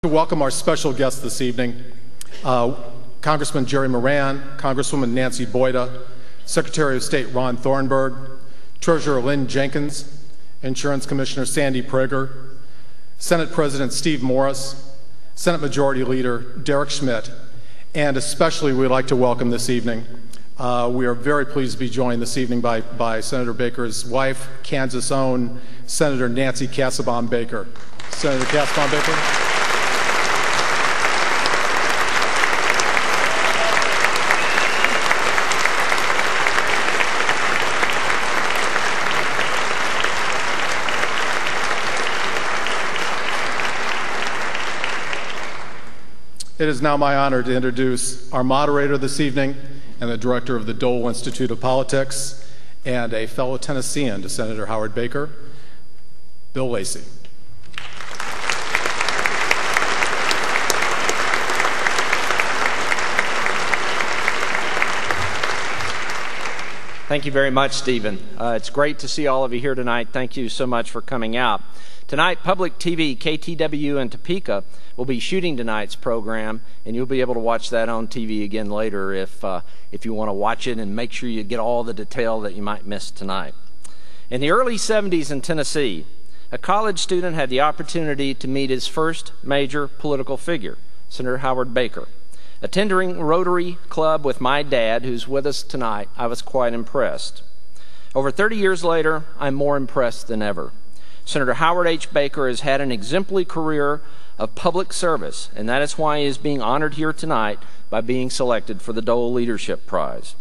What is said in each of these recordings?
To welcome our special guests this evening, Congressman Jerry Moran, Congresswoman Nancy Boyda, Secretary of State Ron Thornburg, Treasurer Lynn Jenkins, Insurance Commissioner Sandy Prager, Senate President Steve Morris, Senate Majority Leader Derek Schmidt, and especially we'd like to welcome this evening. We are very pleased to be joined this evening by Senator Baker's wife, Kansas' own Senator Nancy Kassebaum Baker. Senator Kassebaum Baker. It is now my honor to introduce our moderator this evening and the director of the Dole Institute of Politics and a fellow Tennessean to Senator Howard Baker, Bill Lacey. Thank you very much, Stephen. It's great to see all of you here tonight. Thank you so much for coming out. Tonight, Public TV, KTWU in Topeka will be shooting tonight's program, and you'll be able to watch that on TV again later if you want to watch it and make sure you get all the detail that you might miss tonight. In the early 70s in Tennessee, a college student had the opportunity to meet his first major political figure, Senator Howard Baker. Attending Rotary Club with my dad, who's with us tonight, I was quite impressed. Over 30 years later, I'm more impressed than ever. Senator Howard H. Baker has had an exemplary career of public service, and that is why he is being honored here tonight by being selected for the Dole Leadership Prize.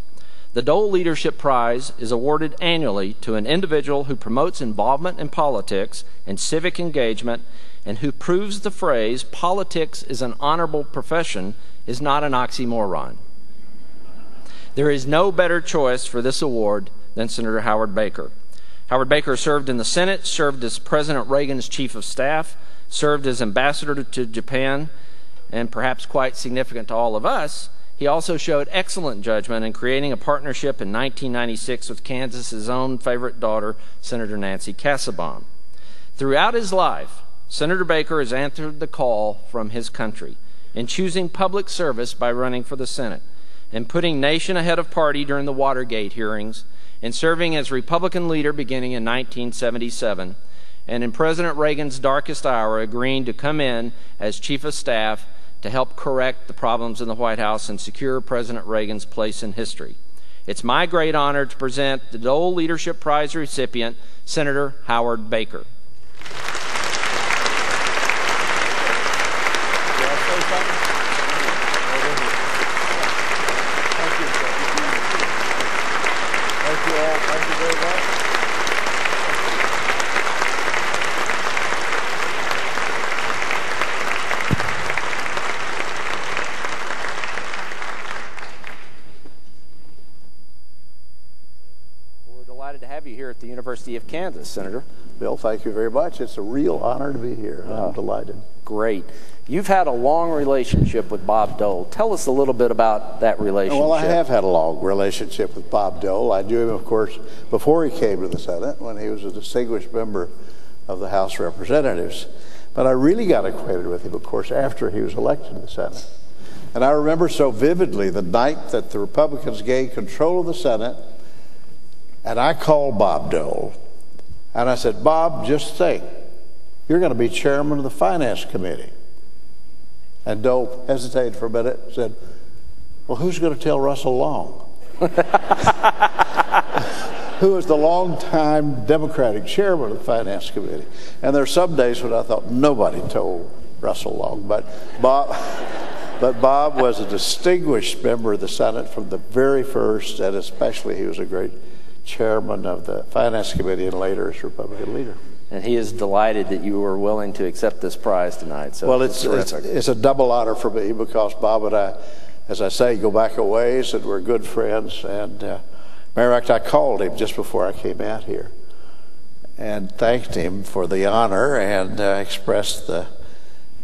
The Dole Leadership Prize is awarded annually to an individual who promotes involvement in politics and civic engagement and who proves the phrase, "politics is an honorable profession," is not an oxymoron. There is no better choice for this award than Senator Howard Baker. Howard Baker served in the Senate, served as President Reagan's Chief of Staff, served as Ambassador to Japan, and perhaps quite significant to all of us, he also showed excellent judgment in creating a partnership in 1996 with Kansas's own favorite daughter, Senator Nancy Kassebaum. Throughout his life, Senator Baker has answered the call from his country in choosing public service by running for the Senate and putting nation ahead of party during the Watergate hearings, and serving as Republican leader beginning in 1977, and in President Reagan's darkest hour agreeing to come in as Chief of Staff to help correct the problems in the White House and secure President Reagan's place in history. It's my great honor to present the Dole Leadership Prize recipient, Senator Howard Baker. At the University of Kansas, Senator. Bill, thank you very much. It's a real honor to be here. I'm delighted. Great. You've had a long relationship with Bob Dole. Tell us a little bit about that relationship. Well, I have had a long relationship with Bob Dole. I knew him, of course, before he came to the Senate, when he was a distinguished member of the House of Representatives. But I really got acquainted with him, of course, after he was elected to the Senate. And I remember so vividly the night that the Republicans gained control of the Senate. And I called Bob Dole, and I said, "Bob, just think, you're going to be chairman of the Finance Committee." And Dole hesitated for a minute and said, "Well, who's going to tell Russell Long?" Who was the longtime Democratic chairman of the Finance Committee. And there are some days when I thought nobody told Russell Long, but Bob was a distinguished member of the Senate from the very first, and especially he was a great chairman of the Finance Committee and later as Republican leader. And he is delighted that you were willing to accept this prize tonight. So well, it's a double honor for me because Bob and I, as I say, go back a ways and we're good friends. And matter of fact, I called him just before I came out here and thanked him for the honor and expressed the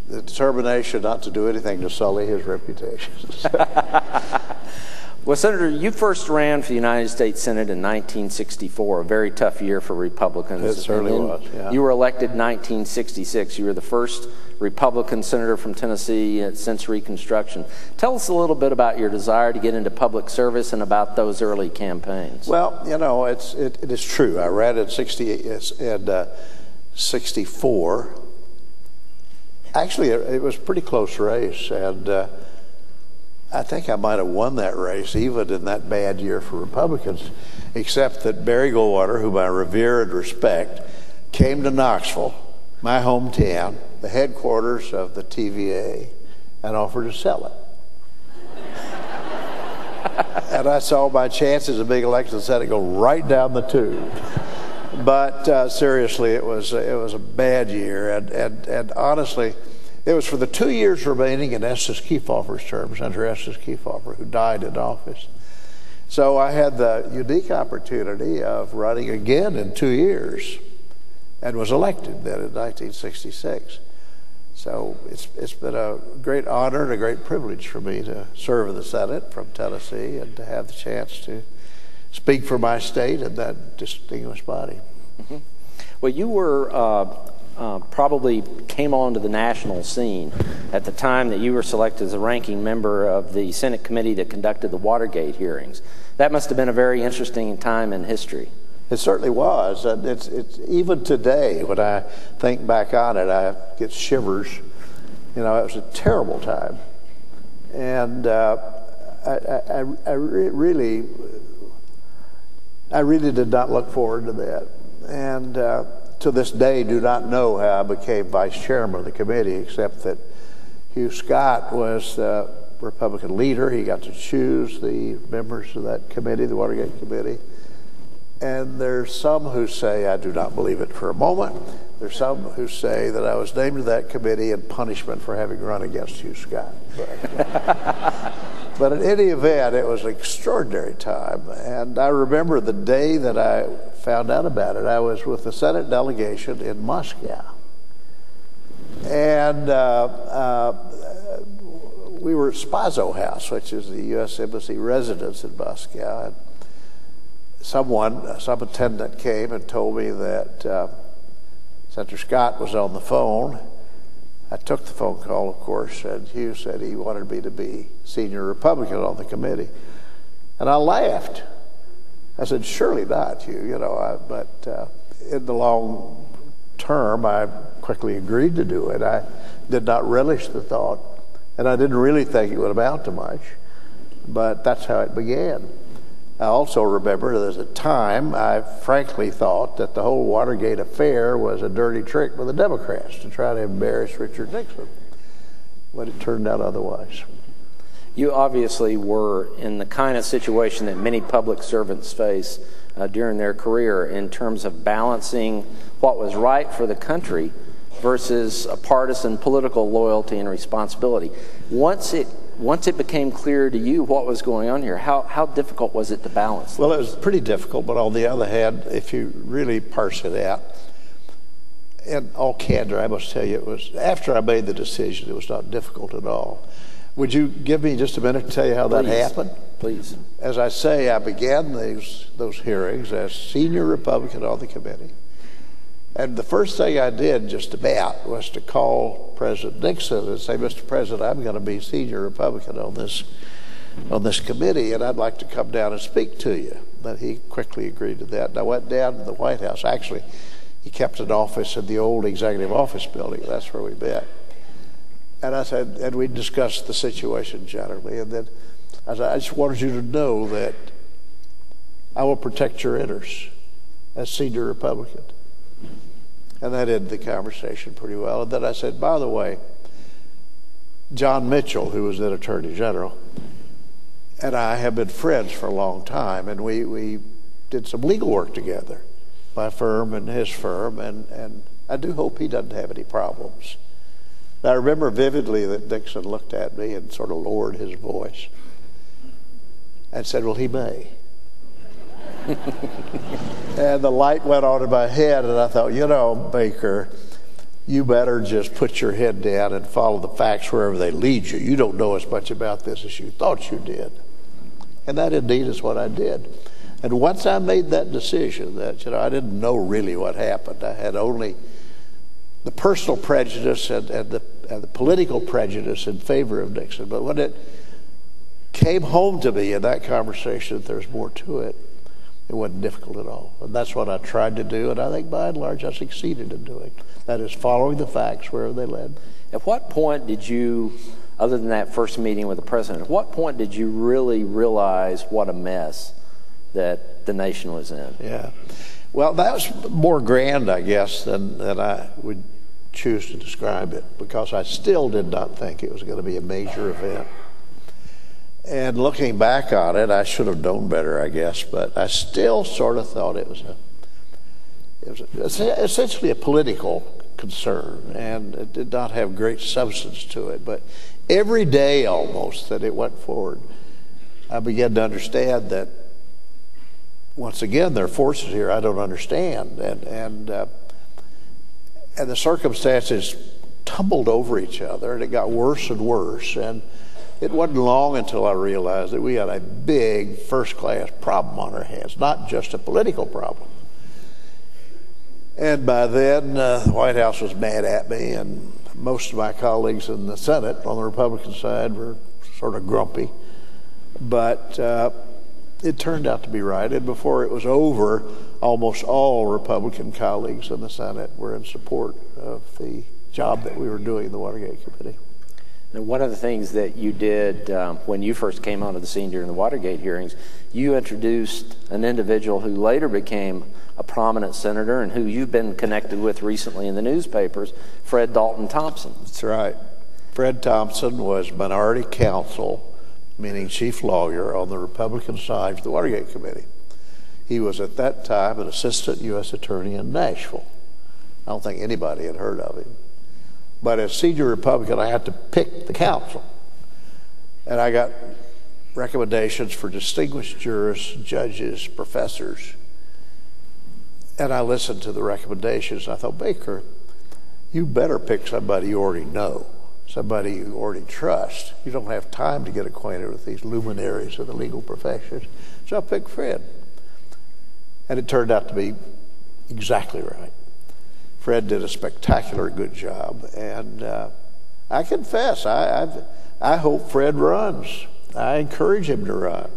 determination not to do anything to sully his reputation. Well, Senator, you first ran for the United States Senate in 1964, a very tough year for Republicans. It certainly was, yeah. You were elected in 1966. You were the first Republican senator from Tennessee since Reconstruction. Tell us a little bit about your desire to get into public service and about those early campaigns. Well, you know, it is true. I ran in 64. Actually, it was a pretty close race, and I think I might have won that race even in that bad year for Republicans, except that Barry Goldwater, whom I revere and respect, came to Knoxville, my hometown, the headquarters of the TVA, and offered to sell it. And I saw my chances of being elected to the Senate go right down the tube. But seriously, it was a bad year, and honestly, it was for the 2 years remaining in Estes Kefauver's term, Senator Estes Kefauver, who died in office. So I had the unique opportunity of running again in 2 years, and was elected then in 1966. So it's been a great honor and a great privilege for me to serve in the Senate from Tennessee and to have the chance to speak for my state and that distinguished body. Mm-hmm. Well, you were probably came onto the national scene at the time that you were selected as a ranking member of the Senate committee that conducted the Watergate hearings. That must have been a very interesting time in history. It certainly was. And it's even today, when I think back on it, I get shivers. You know, it was a terrible time. And I really did not look forward to that. And to this day, do not know how I became vice chairman of the committee, except that Hugh Scott was the Republican leader. He got to choose the members of that committee, the Watergate Committee. And there's some who say, I do not believe it for a moment, there's some who say that I was named to that committee in punishment for having run against Hugh Scott. But in any event, it was an extraordinary time. And I remember the day that I found out about it, I was with the Senate delegation in Moscow. And we were at Spaso House, which is the U.S. Embassy residence in Moscow. And some attendant came and told me that Senator Scott was on the phone. I took the phone call, of course, and Hugh said he wanted me to be senior Republican on the committee. And I laughed. I said, surely not, Hugh, you know, but in the long term, I quickly agreed to do it. I did not relish the thought, and I didn't really think it would amount to much, but that's how it began. I also remember there's a time I frankly thought that the whole Watergate affair was a dirty trick by the Democrats to try to embarrass Richard Nixon, but it turned out otherwise. You obviously were in the kind of situation that many public servants face during their career in terms of balancing what was right for the country versus a partisan political loyalty and responsibility. Once it became clear to you what was going on here, how difficult was it to balance? Well, it was pretty difficult, but on the other hand, if you really parse it out, in all candor, I must tell you, it was after I made the decision, it was not difficult at all. Would you give me just a minute to tell you how that happened? Please. As I say, I began those hearings as senior Republican on the committee. And the first thing I did just about was to call President Nixon and say, Mr. President, I'm going to be senior Republican on this committee, and I'd like to come down and speak to you. But he quickly agreed to that. And I went down to the White House. Actually, he kept an office in the old executive office building. That's where we met. And I said, and we discussed the situation generally. And then I said, I just wanted you to know that I will protect your interests as senior Republican. And that ended the conversation pretty well. And then I said, by the way, John Mitchell, who was then Attorney General, and I have been friends for a long time, and we did some legal work together, my firm and his firm, and I do hope he doesn't have any problems. And I remember vividly that Nixon looked at me and sort of lowered his voice and said, well, he may. And the light went on in my head, and I thought, you know, Baker, you better just put your head down and follow the facts wherever they lead you. You don't know as much about this as you thought you did. And that indeed is what I did. And once I made that decision that, I didn't know really what happened. I had only the personal prejudice and the political prejudice in favor of Nixon. But when it came home to me in that conversation that there's more to it, it wasn't difficult at all. And that's what I tried to do, and I think by and large I succeeded in doing. That is, following the facts wherever they led. At what point did you, other than that first meeting with the president, at what point did you really realize what a mess that the nation was in? Yeah. Well, that was more grand, I guess, than I would choose to describe it, because I still did not think it was going to be a major event. And looking back on it, I should have known better, I guess, but I still sort of thought it was essentially a political concern, and it did not have great substance to it. But every day almost that it went forward, I began to understand that, once again, there are forces here I don't understand, and the circumstances tumbled over each other, and it got worse and worse. And it wasn't long until I realized that we had a big first-class problem on our hands, not just a political problem. And by then, the White House was mad at me, and most of my colleagues in the Senate on the Republican side were sort of grumpy. But it turned out to be right, and before it was over, almost all Republican colleagues in the Senate were in support of the job that we were doing in the Watergate Committee. Now, one of the things that you did when you first came onto the scene during the Watergate hearings, you introduced an individual who later became a prominent senator and who you've been connected with recently in the newspapers, Fred Dalton Thompson. That's right. Fred Thompson was minority counsel, meaning chief lawyer, on the Republican side of the Watergate Committee. He was at that time an assistant U.S. attorney in Nashville. I don't think anybody had heard of him. But as senior Republican, I had to pick the counsel. And I got recommendations for distinguished jurists, judges, professors. And I listened to the recommendations. I thought, Baker, you better pick somebody you already know, somebody you already trust. You don't have time to get acquainted with these luminaries of the legal professions. So I picked Fred. And it turned out to be exactly right. Fred did a spectacular good job, and I confess, I hope Fred runs. I encourage him to run.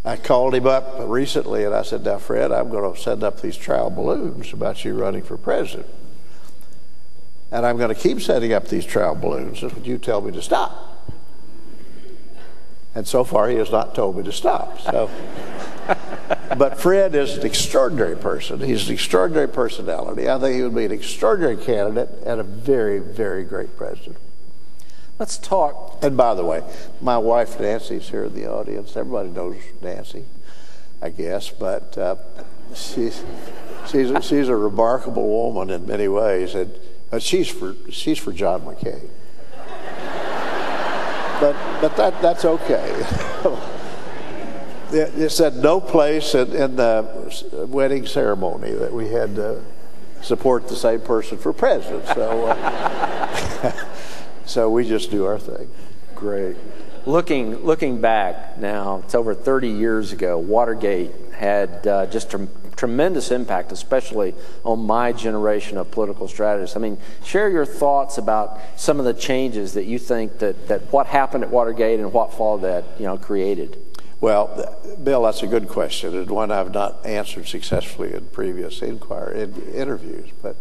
I called him up recently, and I said, now, Fred, I'm going to send up these trial balloons about you running for president. And I'm going to keep setting up these trial balloons until you tell me to stop. And so far, he has not told me to stop. So. But Fred is an extraordinary person. He's an extraordinary personality. I think he would be an extraordinary candidate and a very, very great president. Let's talk. And by the way, my wife Nancy's here in the audience. Everybody knows Nancy, I guess, but she's a remarkable woman in many ways, and she's for John McCain. But that's okay. It said no place in the wedding ceremony that we had to support the same person for president. So, so we just do our thing. Great. Looking back now, it's over 30 years ago. Watergate had just tremendous impact, especially on my generation of political strategists. I mean, share your thoughts about some of the changes that you think that what happened at Watergate and what followed that created. Well, Bill, that's a good question, and one I've not answered successfully in previous interviews, but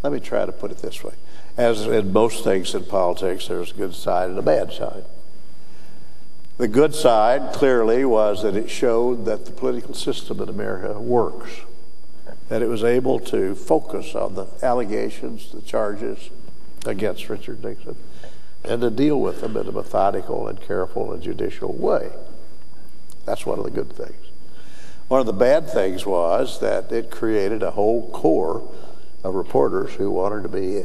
let me try to put it this way. As in most things in politics, there's a good side and a bad side. The good side, clearly, was that it showed that the political system in America works, that it was able to focus on the allegations, the charges against Richard Nixon, and to deal with them in a methodical and careful and judicial way. That's one of the good things. One of the bad things was that it created a whole corps of reporters who wanted to be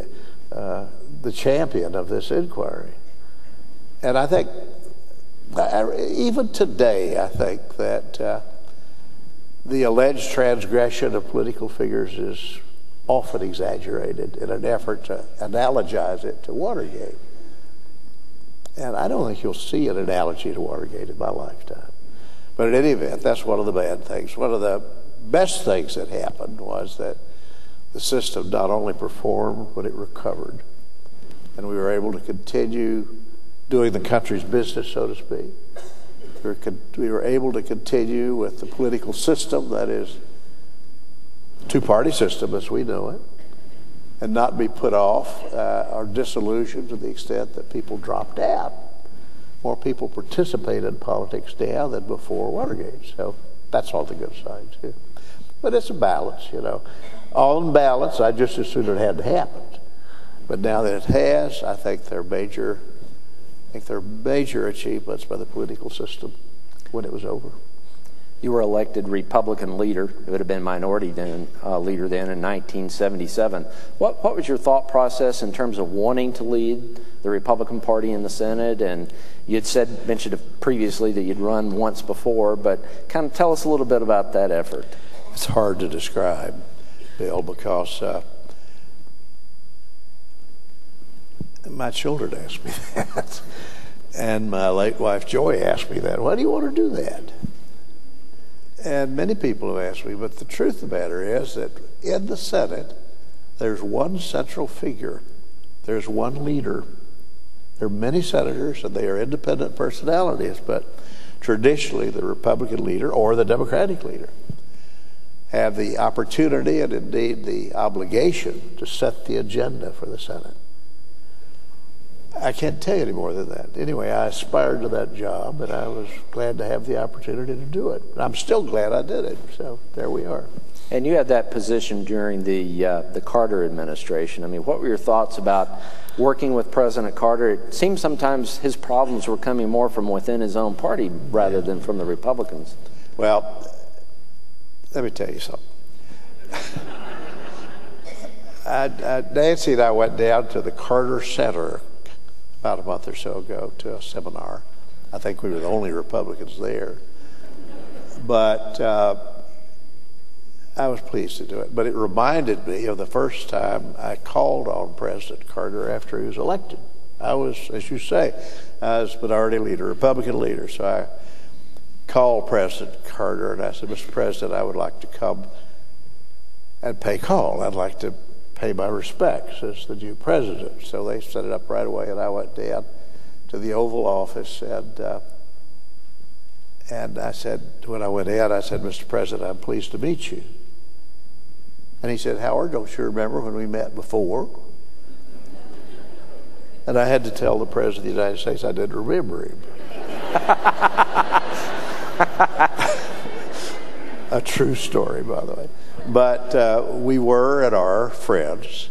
the champion of this inquiry. And I think, even today, I think that the alleged transgression of political figures is often exaggerated in an effort to analogize it to Watergate. And I don't think you'll see an analogy to Watergate in my lifetime. But in any event, that's one of the bad things. One of the best things that happened was that the system not only performed, but it recovered. And we were able to continue doing the country's business, so to speak. We were able to continue with the political system, that is, two-party system as we know it, and not be put off or disillusioned to the extent that people dropped out. More people participate in politics now than before Watergate. So that's all the good sides here. But it's a balance, you know. On balance, I just as soon it had happened. But now that it has, I think they're major achievements by the political system when it was over. You were elected Republican leader. It would have been minority leader then in 1977. What was your thought process in terms of wanting to lead the Republican Party in the Senate? And you had mentioned previously that you'd run once before, but kind of tell us a little bit about that effort. It's hard to describe, Bill, because my children asked me that, and my late wife Joy asked me that. Why do you want to do that? And many people have asked me, but the truth of the matter is that in the Senate, there's one central figure. There's one leader. There are many senators, and they are independent personalities, but traditionally the Republican leader or the Democratic leader have the opportunity and indeed the obligation to set the agenda for the Senate. I can't tell you any more than that. Anyway, I aspired to that job, and I was glad to have the opportunity to do it. And I'm still glad I did it, so there we are. And you had that position during the Carter administration. I mean, what were your thoughts about working with President Carter? It seemed sometimes his problems were coming more from within his own party rather than from the Republicans. Well, let me tell you something. Nancy and I went down to the Carter Center about a month or so ago to a seminar. I think we were the only Republicans there. But I was pleased to do it. But it reminded me of the first time I called on President Carter after he was elected. I was, as you say, I was minority leader, Republican leader. So I called President Carter and I said, Mr. President, I would like to come and pay call. I'd like to pay my respects as the new president. So they set it up right away, and I went down to the Oval Office, and I said, when I went in, I said, Mr. President, I'm pleased to meet you. And he said, Howard, don't you remember when we met before? And I had to tell the President of the United States I didn't remember him. A true story, by the way. But we were and are friends.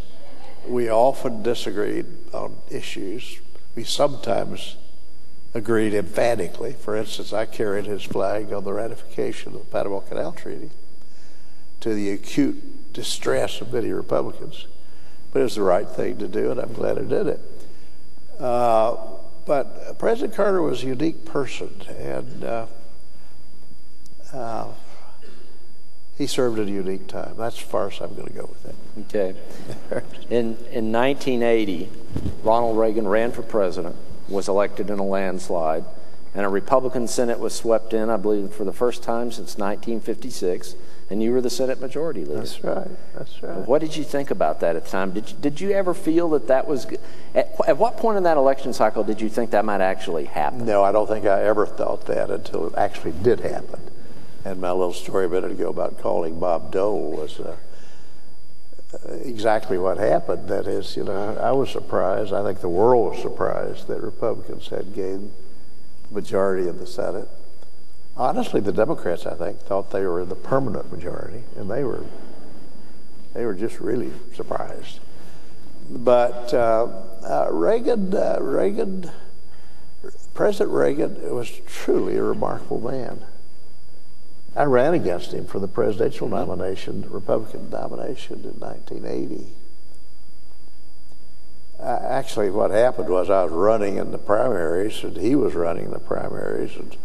We often disagreed on issues. We sometimes agreed emphatically. For instance, I carried his flag on the ratification of the Panama Canal Treaty, to the acute distress of many Republicans. But it was the right thing to do, and I'm glad I did it. But President Carter was a unique person, and he served at a unique time. That's as far as I'm going to go with it. Okay. In 1980, Ronald Reagan ran for president, was elected in a landslide, and a Republican Senate was swept in, I believe, for the first time since 1956, and you were the Senate Majority Leader. That's right. That's right. What did you think about that at the time? Did you ever feel that was... At what point in that election cycle did you think that might actually happen? No, I don't think I ever thought that until it actually did happen. And my little story a minute ago about calling Bob Dole was exactly what happened. That is, you know, I was surprised. I think the world was surprised that Republicans had gained the majority in the Senate. Honestly, the Democrats, I think, thought they were in the permanent majority, and they were just really surprised. But President Reagan was truly a remarkable man. I ran against him for the presidential nomination, the Republican nomination in 1980. Actually, what happened was I was running in the primaries, and he was running in the primaries, and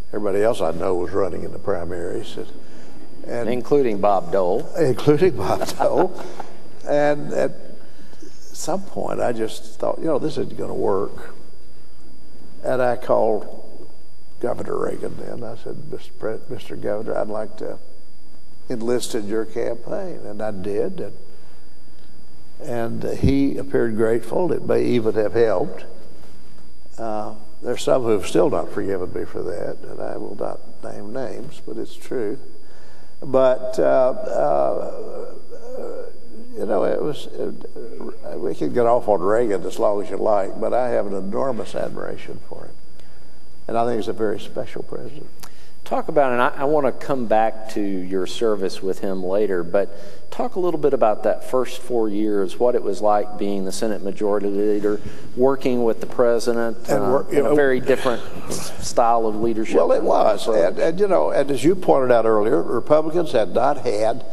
everybody else I know was running in the primaries. And including Bob Dole. Including Bob Dole. And at some point, I just thought, you know, this isn't going to work. And I called Governor Reagan then. I said, Mr. Governor, I'd like to enlist in your campaign. And I did. And he appeared grateful. It may even have helped. There's some who have still not forgiven me for that, and I will not name names, but it's true. But, we can get off on Reagan as long as you like, but I have an enormous admiration for him. And I think he's a very special president. Talk about, and I want to come back to your service with him later, but talk a little bit about that first 4 years, what it was like being the Senate Majority Leader, working with the President, in a very different style of leadership. Well, it was. And as you pointed out earlier, Republicans had not had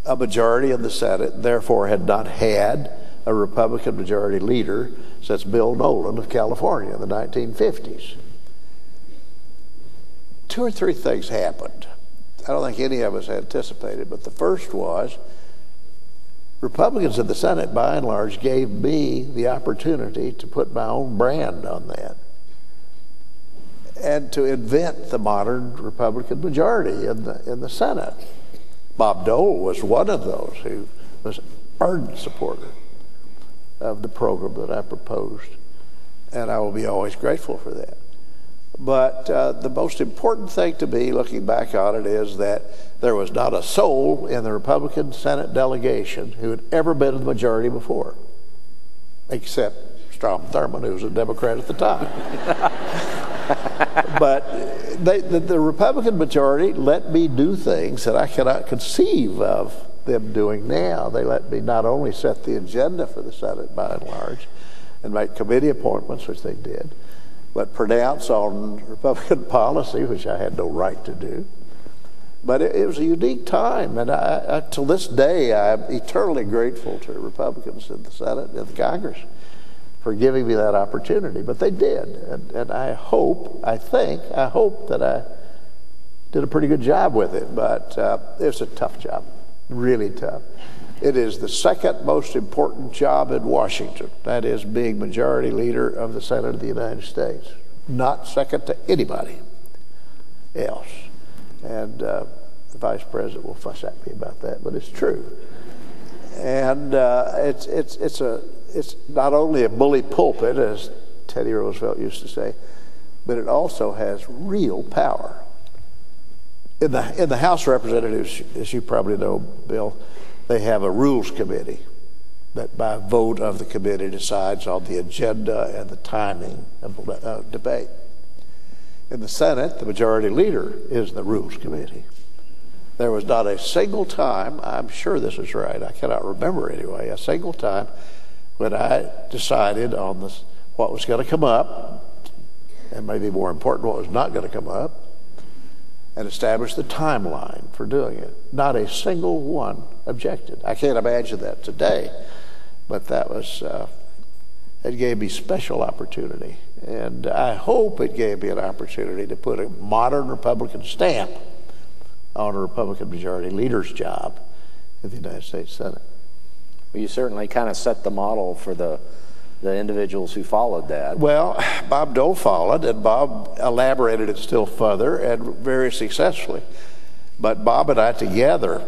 a majority in the Senate, therefore had not had a Republican majority leader since Bill Nolan of California in the 1950s. 2 or 3 things happened. I don't think any of us anticipated, but the first was Republicans in the Senate, by and large, gave me the opportunity to put my own brand on that and to invent the modern Republican majority in the Senate. Bob Dole was one of those who was an ardent supporter of the program that I proposed, and I will be always grateful for that. But the most important thing to me, looking back on it, is that there was not a soul in the Republican Senate delegation who had ever been in the majority before, except Strom Thurmond, who was a Democrat at the time. But the Republican majority let me do things that I cannot conceive of them doing now. They let me not only set the agenda for the Senate, by and large, and make committee appointments, which they did, but pronounce on Republican policy, which I had no right to do. But it was a unique time, and till this day, I'm eternally grateful to Republicans in the Senate and the Congress for giving me that opportunity. But they did, and I hope that I did a pretty good job with it, but it was a tough job, really tough. It is the second most important job in Washington. That is being majority leader of the Senate of the United States. Not second to anybody else. And the Vice President will fuss at me about that, but it's true. And it's not only a bully pulpit, as Teddy Roosevelt used to say, but it also has real power. In the House of Representatives, as you probably know, Bill, they have a rules committee that by vote of the committee decides on the agenda and the timing of debate. In the Senate, the majority leader is the rules committee. There was not a single time, I'm sure this is right, I cannot remember anyway, a single time when I decided on what was going to come up, and maybe more important, what was not going to come up, and established the timeline for doing it. Not a single one objected. I can't imagine that today, but that was, it gave me special opportunity. And I hope it gave me an opportunity to put a modern Republican stamp on a Republican majority leader's job in the United States Senate. Well, you certainly kind of set the model for the individuals who followed that. Well, Bob Dole followed, and Bob elaborated it still further and very successfully. But Bob and I together,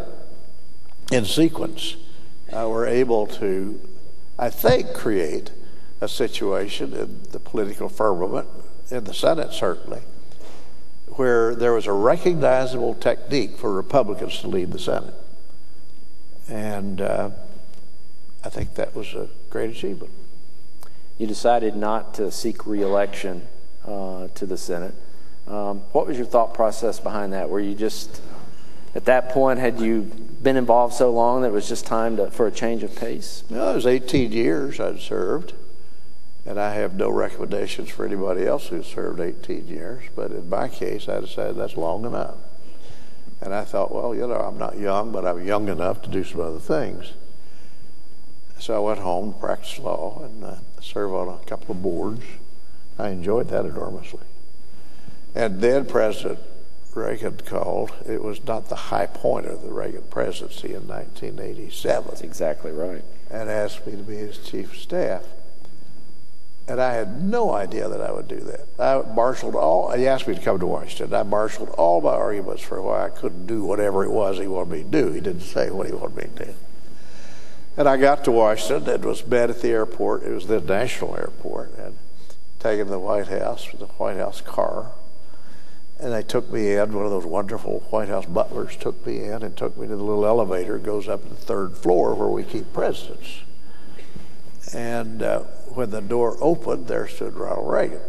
in sequence, were able to, I think, create a situation in the political firmament, in the Senate certainly, where there was a recognizable technique for Republicans to lead the Senate. And I think that was a great achievement. You decided not to seek re-election to the Senate. What was your thought process behind that? Were you just, at that point, had you been involved so long that it was just time for a change of pace? No, it was 18 years I'd served, and I have no recommendations for anybody else who served 18 years, but in my case, I decided that's long enough. And I thought, well, I'm not young, but I'm young enough to do some other things. So I went home, practiced law, and served on a couple of boards. I enjoyed that enormously. And then President Reagan called. It was not the high point of the Reagan presidency in 1987. That's exactly right. And asked me to be his chief of staff. And I had no idea that I would do that. He asked me to come to Washington. I marshaled all my arguments for why I couldn't do whatever it was he wanted me to do. He didn't say what he wanted me to do. And I got to Washington and was met at the airport. It was the national airport, and taken to the White House with the White House car. And they took me in. One of those wonderful White House butlers took me in and took me to the little elevator that goes up to the third floor where we keep presidents. And when the door opened, there stood Ronald Reagan,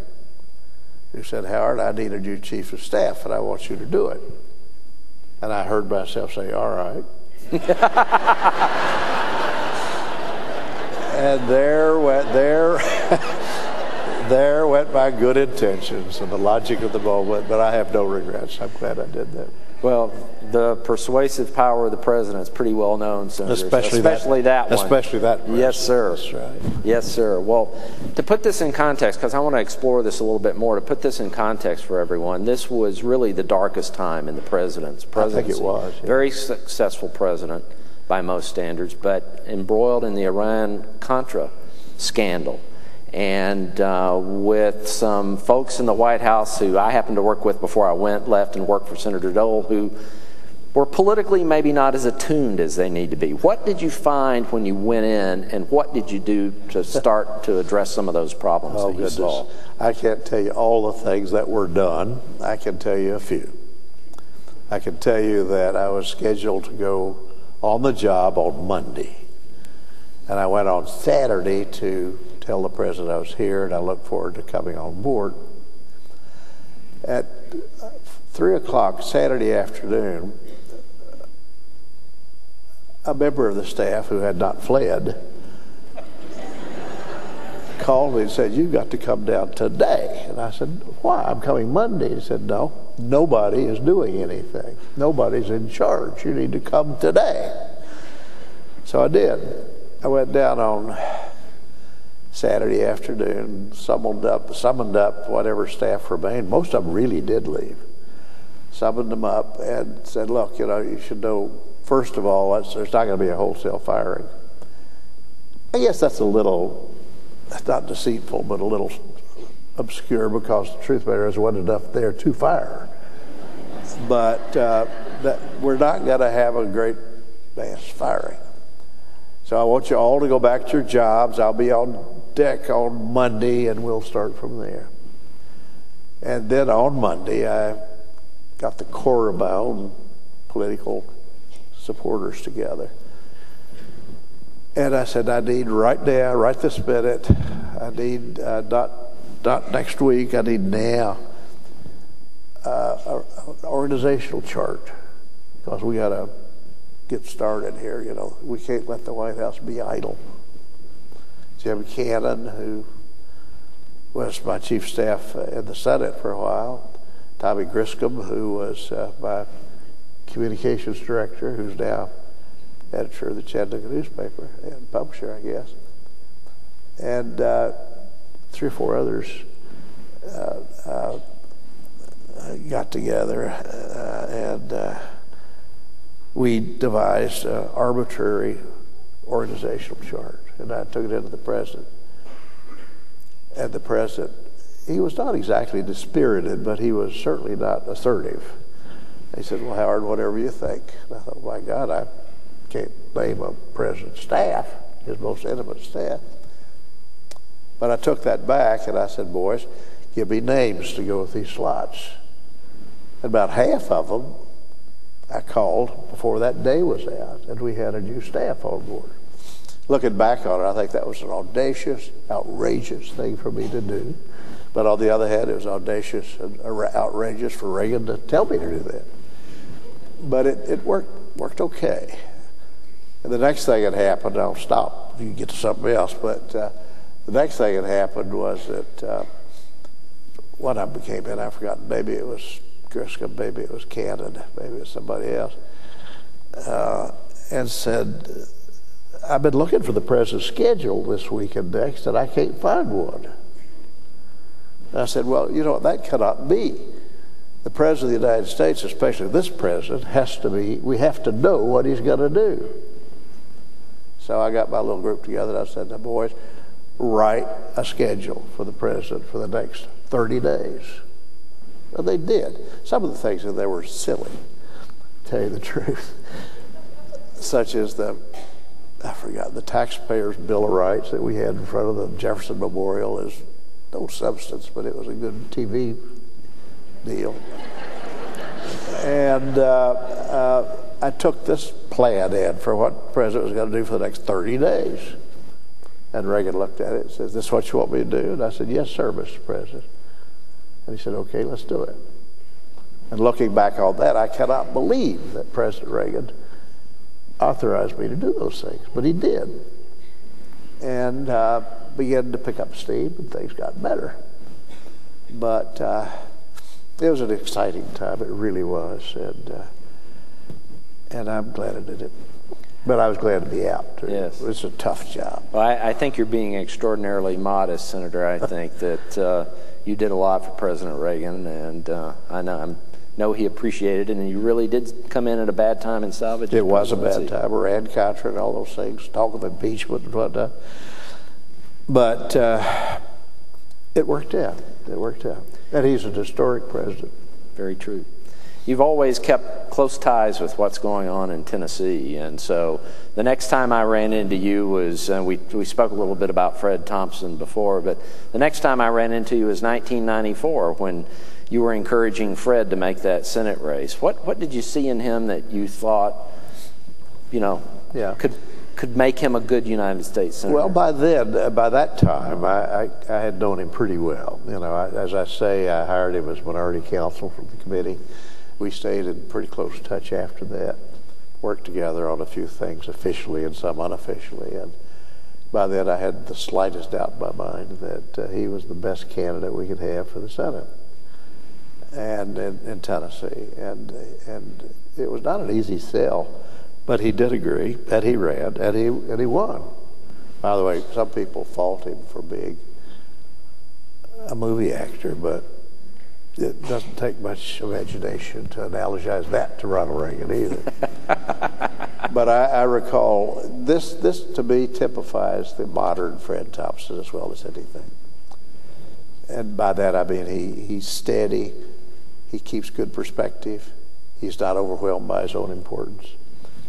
who said, "Howard, I needed you chief of staff, and I want you to do it." And I heard myself say, "All right." And there went my good intentions and the logic of the moment, but I have no regrets. I'm glad I did that. Well, the persuasive power of the president is pretty well known, Senators. Especially that one. Especially that person. Yes, sir. That's right. Yes, sir. Well, to put this in context, because I want to explore this a little bit more, to put this in context for everyone, this was really the darkest time in the president's presidency. I think it was. Yeah. Very successful president by most standards, but embroiled in the Iran-Contra scandal. And with some folks in the White House who I happened to work with before I left and worked for Senator Dole, who were politically maybe not as attuned as they need to be. What did you find when you went in, and what did you do to start to address some of those problems that you saw? I can't tell you all the things that were done. I can tell you a few. I can tell you that I was scheduled to go on the job on Monday. And I went on Saturday to tell the president I was here, and I look forward to coming on board. At 3 o'clock Saturday afternoon, a member of the staff who had not fled called me and said, "You've got to come down today." And I said, "Why? I'm coming Monday." He said, "No, nobody is doing anything. Nobody's in charge. You need to come today." So I did. I went down on Saturday afternoon, summoned up whatever staff remained. Most of them really did leave. Summoned them up and said, "Look, you should know, first of all, there's not going to be a wholesale firing." I guess that's not deceitful, but a little obscure, because the truth matter is there wasn't enough there to fire. But that we're not going to have a great mass firing. So I want you all to go back to your jobs. I'll be on deck on Monday, and we'll start from there. And then on Monday, I got the core of my own political supporters together. And I said, I need right now, right this minute, I need, not next week, I need now, an organizational chart, because we got to get started here. We can't let the White House be idle. Jim Cannon, who was my chief staff in the Senate for a while, Tommy Griscom, who was my communications director, who's now editor of the Chattanooga newspaper and publisher, I guess, and 3 or 4 others got together and we devised an arbitrary organizational chart, and I took it into the president. And the president, he was not exactly dispirited, but he was certainly not assertive. He said, "Well, Howard, whatever you think." And I thought, my God, I can't name a president's staff, his most intimate staff. But I took that back, and I said, "Boys, give me names to go with these slots." And about half of them I called before that day was out, and we had a new staff on board. Looking back on it, I think that was an audacious, outrageous thing for me to do. But on the other hand, it was audacious and outrageous for Reagan to tell me to do that. But it worked okay. And the next thing that happened, I'll stop, you can get to something else, but the next thing that happened was that one of them came in, I forgot, maybe it was Griscom, maybe it was Cannon, maybe it was somebody else, and said, "I've been looking for the president's schedule this week and next, and I can't find one." And I said, "Well, that cannot be. The president of the United States, especially this president, we have to know what he's going to do." So I got my little group together, and I said, "Now, boys, write a schedule for the president for the next 30 days. Well, they did. Some of the things in there were silly, to tell you the truth, such as the Taxpayers' Bill of Rights that we had in front of the Jefferson Memorial is no substance, but it was a good TV deal. And I took this plan in for what the president was going to do for the next 30 days. And Reagan looked at it and said, "Is this what you want me to do?" And I said, "Yes, sir, Mr. President." And he said, "Okay, let's do it." And looking back on that, I cannot believe that President Reagan authorized me to do those things, but he did. And began to pick up steam, and things got better. But it was an exciting time. It really was. And I'm glad I did it. But I was glad to be out, too. Yes. It was a tough job. Well, I think you're being extraordinarily modest, Senator. I think that you did a lot for President Reagan, and I know he appreciated it, and you really did come in at a bad time and salvage it. It was a bad time. Iran-Contra and all those things, talk of impeachment and whatnot. But it worked out. It worked out. And he's an historic president. Very true. You've always kept close ties with what's going on in Tennessee, and so the next time I ran into you was, we spoke a little bit about Fred Thompson before, but the next time I ran into you was 1994 when you were encouraging Fred to make that Senate race. What did you see in him that you thought, could make him a good United States Senator? Well, by that time, I had known him pretty well. As I say, I hired him as minority counsel for the committee. We stayed in pretty close touch after that, worked together on a few things officially and some unofficially. And by then, I had the slightest doubt in my mind that he was the best candidate we could have for the Senate and in Tennessee. And it was not an easy sell, but he did agree, and he ran, and he won. By the way, some people fault him for being a movie actor, but it doesn't take much imagination to analogize that to Ronald Reagan either. But I recall this to me typifies the modern Fred Thompson as well as anything. And by that I mean he's steady, he keeps good perspective, he's not overwhelmed by his own importance.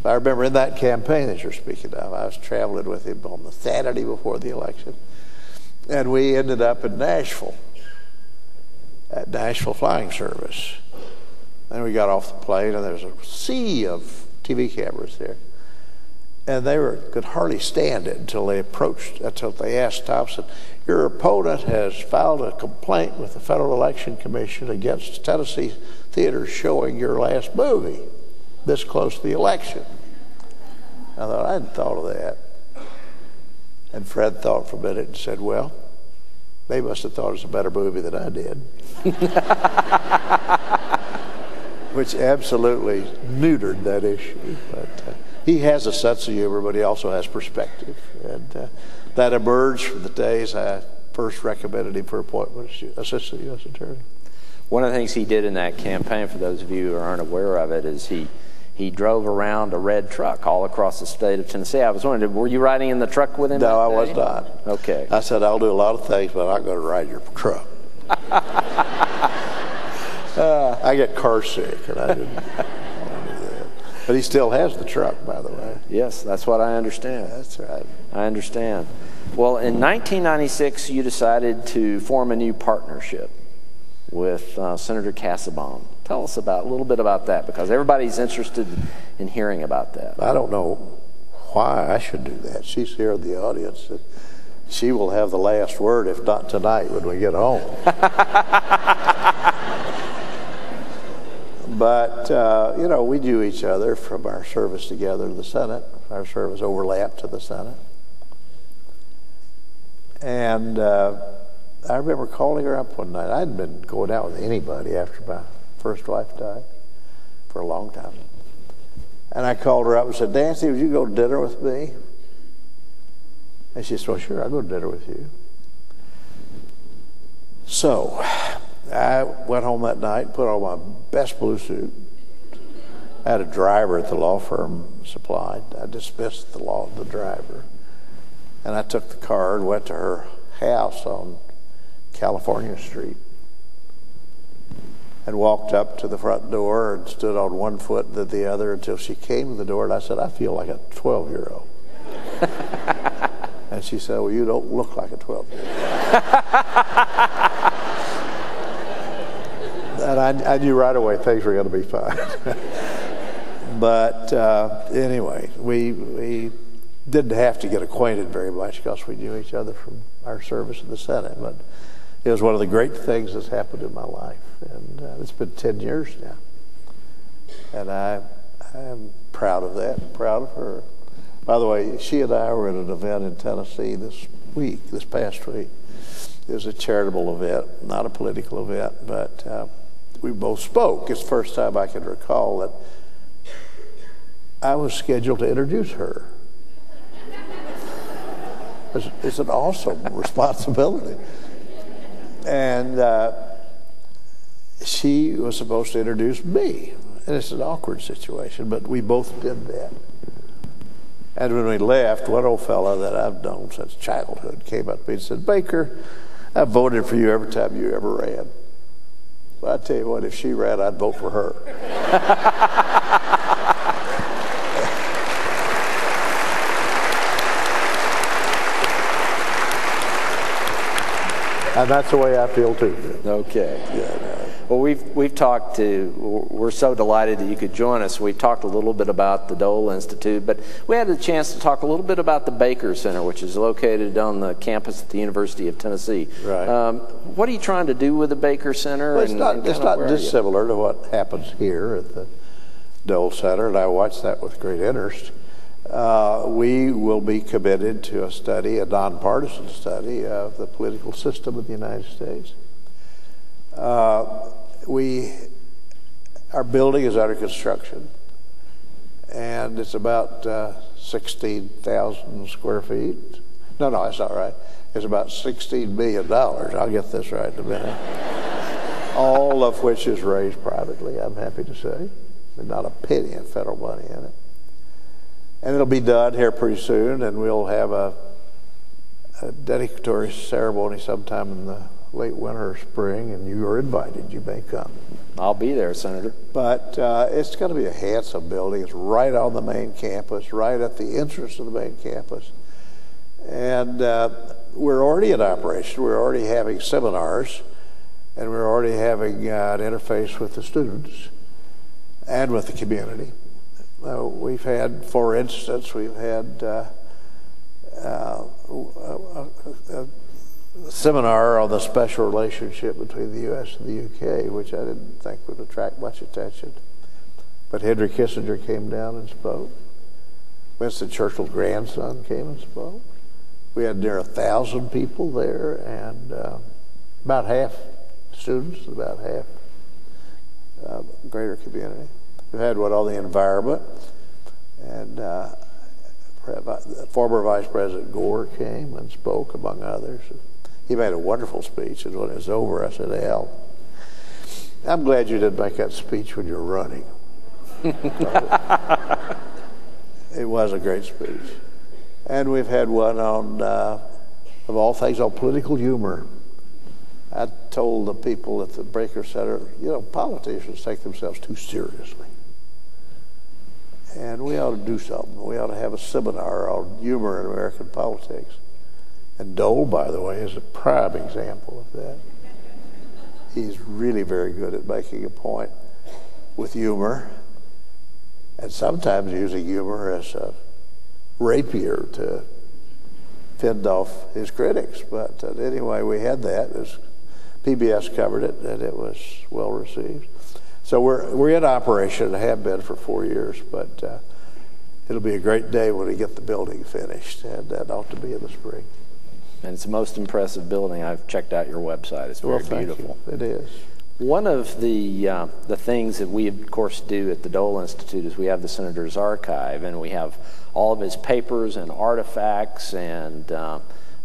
I remember in that campaign that you're speaking of, I was traveling with him on the Saturday before the election, and we ended up in Nashville at Nashville Flying Service. Then we got off the plane, and there's a sea of TV cameras there. And they could hardly stand it until they asked Thompson, "Your opponent has filed a complaint with the Federal Election Commission against Tennessee theaters showing your last movie this close to the election." I thought, I hadn't thought of that. And Fred thought for a minute and said, "Well, they must have thought it was a better movie than I did." Which absolutely neutered that issue. But he has a sense of humor, but he also has perspective. And that emerged from the days I first recommended him for appointment as Assistant U.S. Attorney. One of the things he did in that campaign, for those of you who aren't aware of it, is he drove around a red truck all across the state of Tennessee. I was wondering, were you riding in the truck with him? No, I was not. Okay. I said, "I'll do a lot of things, but I'm not going to ride your truck." I get car sick, and I didn't want to do that. But he still has the truck, by the way. Yes, that's what I understand. That's right. I understand. Well, in 1996, you decided to form a new partnership with Senator Casaubon. Tell us a little bit about that, because everybody's interested in hearing about that. I don't know why I should do that. She's here in the audience. She will have the last word, if not tonight, when we get home. But, we knew each other from our service together in the Senate. Our service overlapped to the Senate. And I remember calling her up one night. I hadn't been going out with anybody after my first wife died for a long time. And I called her up and said, "Nancy, would you go to dinner with me?" And she said, "Well, sure, I'll go to dinner with you." So I went home that night, put on my best blue suit. I had a driver at the law firm supplied. I dismissed the driver. And I took the car and went to her house on California Street and walked up to the front door and stood on one foot and then the other until she came to the door, and I said, I feel like a 12-year-old. And she said, well, you don't look like a 12-year-old. And I knew right away things were going to be fine. But anyway, we didn't have to get acquainted very much because we knew each other from our service in the Senate. But it was one of the great things that's happened in my life. And it's been 10 years now. And I'm proud of that, proud of her. By the way, she and I were at an event in Tennessee this past week. It was a charitable event, not a political event, but we both spoke. It's the first time I can recall that I was scheduled to introduce her. It's an awesome responsibility. And she was supposed to introduce me. And it's an awkward situation, but we both did that. And when we left, one old fella that I've known since childhood came up to me and said, Baker, I voted for you every time you ever ran. But I tell you what, if she ran, I'd vote for her. And that's the way I feel too. Okay. Yeah. Well, we've talked we're so delighted that you could join us. We've talked a little bit about the Dole Institute, but we had a chance to talk a little bit about the Baker Center, which is located on the campus at the University of Tennessee. Right. What are you trying to do with the Baker Center? Well, it's not dissimilar to what happens here at the Dole Center, and I watch that with great interest. We will be committed to a study, a nonpartisan study of the political system of the United States. Our building is under construction, and it's about 16,000 square feet. No, that's not right. It's about $16 million. I'll get this right in a minute. All of which is raised privately, I'm happy to say. There's not a penny of federal money in it. And it'll be done here pretty soon, and we'll have a dedicatory ceremony sometime in the late winter or spring, and you are invited. You may come. I'll be there, Senator. But it's going to be a handsome building. It's right on the main campus, right at the entrance of the main campus. And we're already in operation. We're already having seminars, and we're already having an interface with the students and with the community. We've had, for instance, a seminar on the special relationship between the U.S. and the U.K., which I didn't think would attract much attention. But Henry Kissinger came down and spoke. Winston Churchill's grandson came and spoke. We had near 1,000 people there, and about half students, about half greater community. We've had one on the environment, and former Vice President Gore came and spoke, among others. He made a wonderful speech, and when it was over, I said, Al, I'm glad you didn't make that speech when you were running. It was a great speech. And we've had one on, of all things, on political humor. I told the people at the Baker Center, politicians take themselves too seriously. And we ought to do something. We ought to have a seminar on humor in American politics. And Dole, by the way, is a prime example of that. He's really very good at making a point with humor, and sometimes using humor as a rapier to fend off his critics. But anyway, we had that. PBS covered it, and it was well received. So we're in operation and have been for 4 years, but it'll be a great day when we get the building finished, and that ought to be in the spring. And it's the most impressive building. I've checked out your website. It's very beautiful. It is. One of the things that we, of course, do at the Dole Institute is we have the Senator's Archive, and we have all of his papers and artifacts, and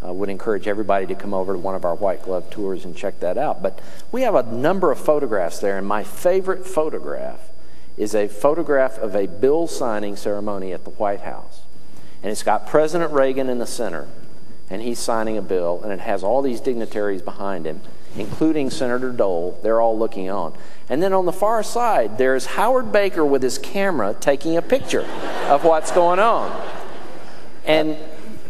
I would encourage everybody to come over to one of our white glove tours and check that out. But we have a number of photographs there, and my favorite photograph is a photograph of a bill signing ceremony at the White House. And it's got President Reagan in the center. and he's signing a bill, and it has all these dignitaries behind him, including Senator Dole. They're all looking on. And then on the far side, there's Howard Baker with his camera taking a picture of what's going on. And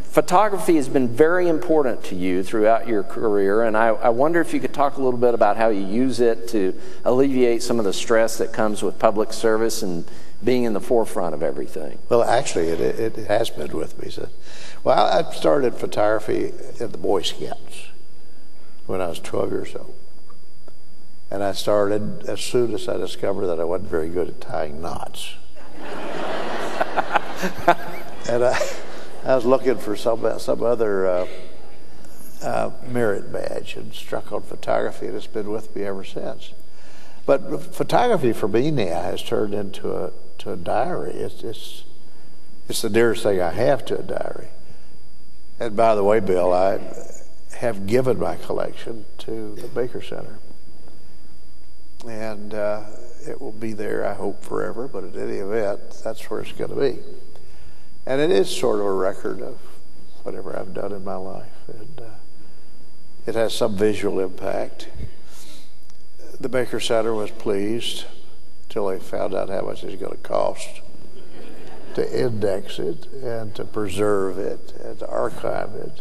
photography has been very important to you throughout your career, and I wonder if you could talk a little bit about how you use it to alleviate some of the stress that comes with public service and being in the forefront of everything. Well, actually, it has been with me. Well, I started photography at the Boy Scouts when I was 12 years old. And I started as soon as I discovered that I wasn't very good at tying knots. And I was looking for some other merit badge and struck on photography, and it's been with me ever since. But photography for me now has turned into a diary. It's the nearest thing I have to a diary. And by the way, Bill, I have given my collection to the Baker Center. And it will be there, I hope, forever, but at any event, that's where it's going to be. And it is sort of a record of whatever I've done in my life. And it has some visual impact. The Baker Center was pleased until they found out how much it's going to cost to index it and to preserve it and to archive it.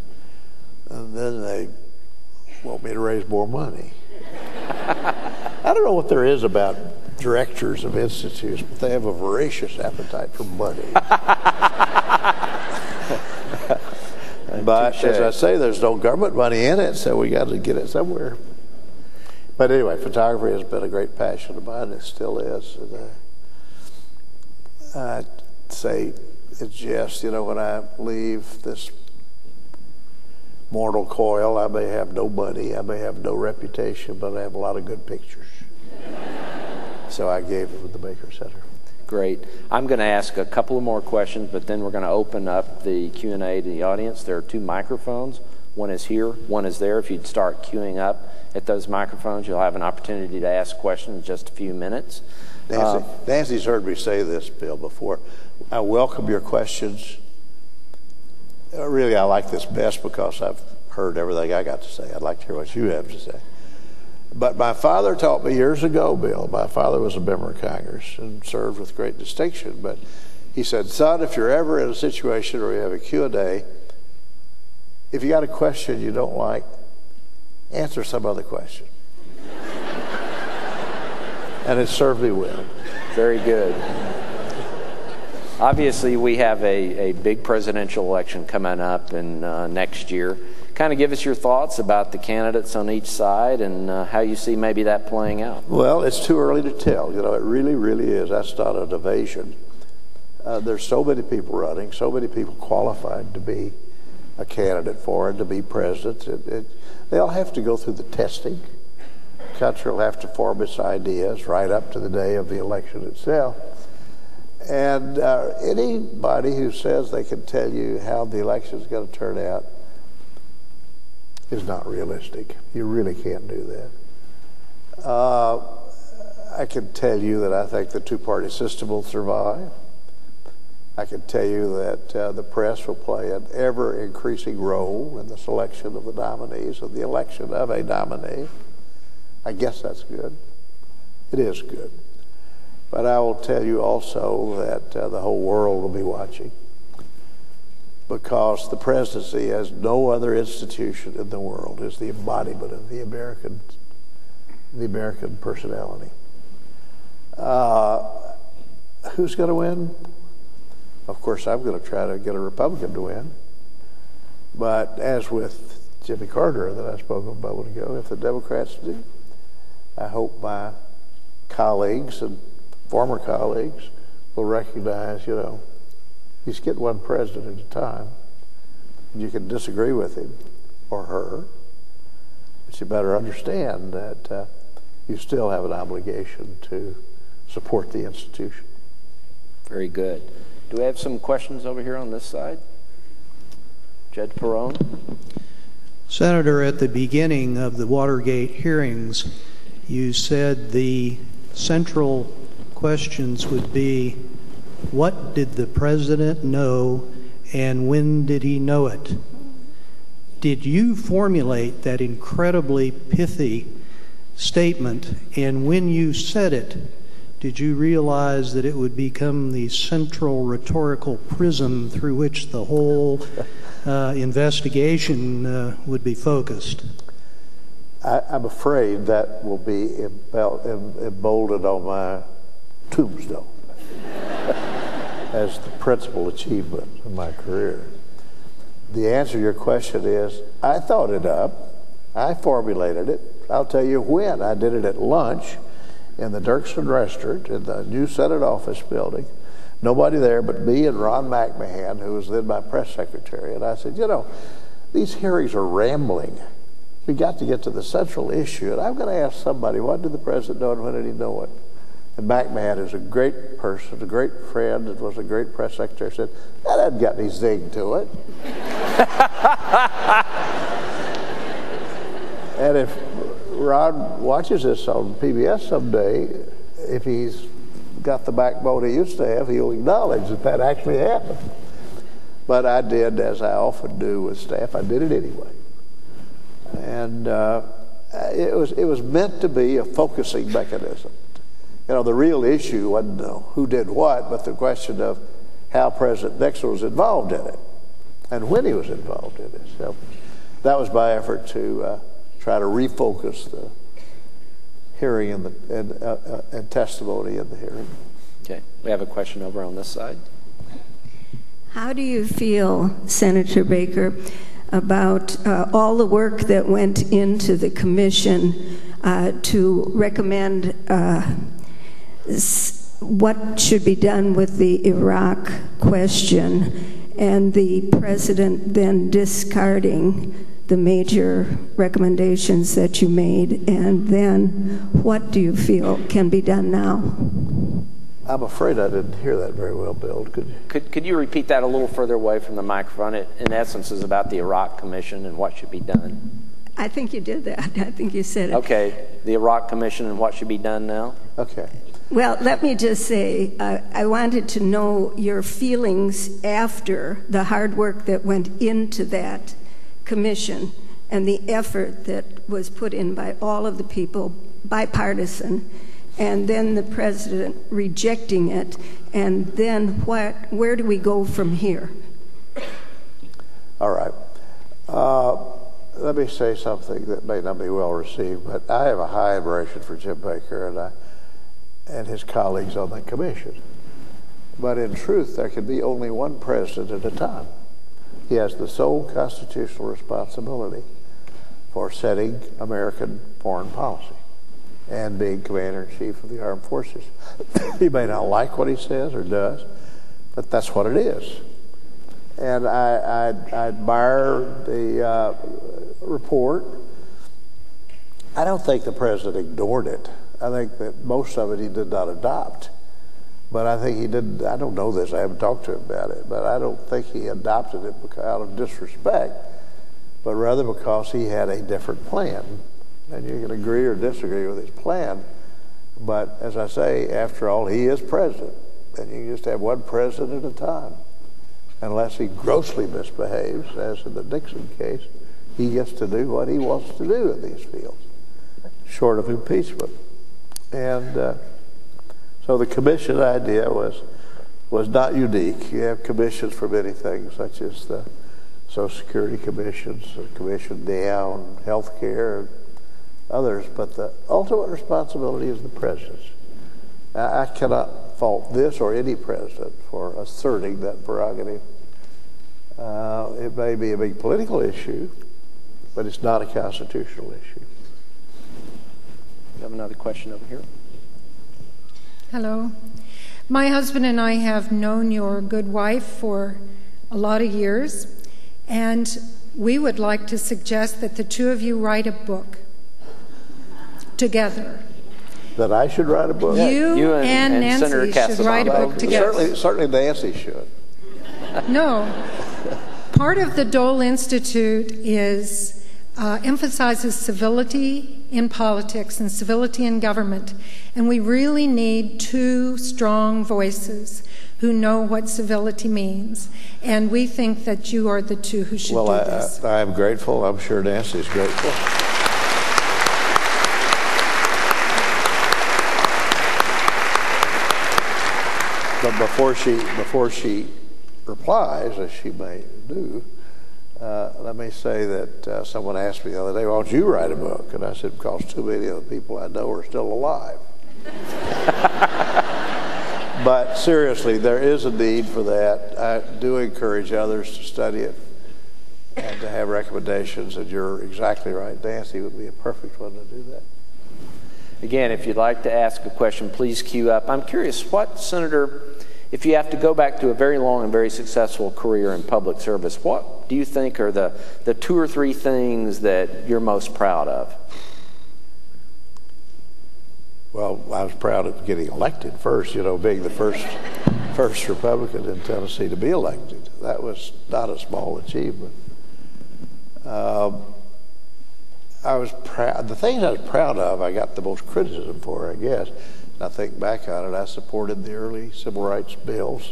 And then they want me to raise more money. I don't know what there is about directors of institutes, but they have a voracious appetite for money. But as I say, there's no government money in it, so we got to get it somewhere. But anyway, photography has been a great passion of mine. It still is. And I say it's just, when I leave this mortal coil, I may have no money, I may have no reputation, but I have a lot of good pictures. So I gave it with the Baker Center. Great. I'm going to ask a couple of more questions, but then we're going to open up the Q&A to the audience. There are 2 microphones. One is here, one is there. If you'd start queuing up at those microphones, you'll have an opportunity to ask questions in just a few minutes. Nancy's heard me say this, Bill, before. I welcome your questions. Really, I like this best because I've heard everything I got to say. I'd like to hear what you have to say. But my father taught me years ago, Bill. My father was a member of Congress and served with great distinction. But he said, son, if you're ever in a situation where you have a Q&A, if you got a question you don't like, answer some other question. And it served me well. Very good. Obviously, we have a big presidential election coming up in next year. Kind of give us your thoughts about the candidates on each side and how you see maybe that playing out. Well, it's too early to tell. It really, really is. That's not an evasion. There's so many people running, so many people qualified to be a candidate for it, to be president. They'll have to go through the testing. The country will have to form its ideas right up to the day of the election itself. And anybody who says they can tell you how the election is going to turn out is not realistic. You really can't do that. I can tell you that I think the two-party system will survive. I can tell you that the press will play an ever-increasing role in the selection of the nominees, of the election of a nominee. I guess that's good. It is good. But I will tell you also that the whole world will be watching, because the presidency, as no other institution in the world, is the embodiment of the American personality. Who's going to win? Of course, I'm going to try to get a Republican to win. But as with Jimmy Carter that I spoke of a moment ago, if the Democrats do, I hope my colleagues and former colleagues will recognize, you just get one president at a time. You can disagree with him or her, but you better understand that you still have an obligation to support the institution. Very good. Do we have some questions over here on this side? Judge Perrone? Senator, at the beginning of the Watergate hearings, you said the central questions would be, what did the president know and when did he know it? Did you formulate that incredibly pithy statement, and when you said it, did you realize that it would become the central rhetorical prism through which the whole investigation would be focused? I'm afraid that will be emboldened on my tombstone as the principal achievement of my career. The answer to your question is, I thought it up. I formulated it. I'll tell you when. I did it at lunch in the Dirksen restaurant in the new Senate office building. Nobody there but me and Ron McMahon, who was then my press secretary. And I said, you know, these hearings are rambling. We got to get to the central issue. And I'm going to ask somebody, what did the president know and when did he know it? And McMahon is a great person, a great friend, and was a great press secretary, said, that hasn't got any zing to it. And if Ron watches this on PBS someday, if he's got the backbone he used to have, he'll acknowledge that that actually happened. But I did, as I often do with staff, I did it anyway. And it was meant to be a focusing mechanism. You know, the real issue wasn't who did what, but the question of how President Nixon was involved in it and when he was involved in it. So that was my effort to try to refocus the hearing and testimony in the hearing. Okay, we have a question over on this side. How do you feel, Senator Baker, about all the work that went into the commission to recommend what should be done with the Iraq question, and the president then discarding the major recommendations that you made, and then what do you feel can be done now? I'm afraid I didn't hear that very well, Bill. Could you repeat that a little further away from the microphone? It, in essence, is about the Iraq Commission and what should be done. I think you did that. I think you said it. Okay, the Iraq Commission and what should be done now? Okay. Well, let me just say, I wanted to know your feelings after the hard work that went into that commission and the effort that was put in by all of the people, bipartisan, and then the president rejecting it, and then where do we go from here? All right. Let me say something that may not be well received, but I have a high admiration for Jim Baker and his colleagues on the commission. But in truth, there can be only one president at a time. He has the sole constitutional responsibility for setting American foreign policy and being commander-in-chief of the armed forces. He may not like what he says or does, but that's what it is. And I admire the report. I don't think the president ignored it. I think that most of it he did not adopt. But I think he did, I don't know this, I haven't talked to him about it, but I don't think he adopted it out of disrespect, but rather because he had a different plan. And you can agree or disagree with his plan, but as I say, after all, he is president, and you just have one president at a time. Unless he grossly misbehaves, as in the Nixon case, he gets to do what he wants to do in these fields, short of impeachment. And so the commission idea was not unique. You have commissions for many things, such as the Social Security commissions, the commission down, health care, and others, but the ultimate responsibility is the president's. I cannot fault this or any president for asserting that prerogative. It may be a big political issue, but it's not a constitutional issue. We have another question over here. Hello. My husband and I have known your good wife for a lot of years, and we would like to suggest that the two of you write a book together. That I should write a book? You and Nancy should write a book together. Certainly Nancy should. No. Part of the Dole Institute is emphasizes civility in politics and civility in government, and we really need two strong voices who know what civility means. And we think that you are the two who should do this. Well, I'm grateful. I'm sure Nancy's grateful. But before she replies, as she may do, let me say that someone asked me the other day, "Why don't you write a book?" And I said, "Because too many of the people I know are still alive." But seriously, there is a need for that. I do encourage others to study it and to have recommendations, and you're exactly right. Nancy would be a perfect one to do that. Again, if you'd like to ask a question, please queue up. I'm curious, what, Senator, if you have to go back to a very long and very successful career in public service, what do you think are the 2 or 3 things that you're most proud of? Well, I was proud of getting elected first, being the first Republican in Tennessee to be elected. That was not a small achievement. I was proud. The things I was proud of, I got the most criticism for, I guess. And I think back on it, I supported the early civil rights bills.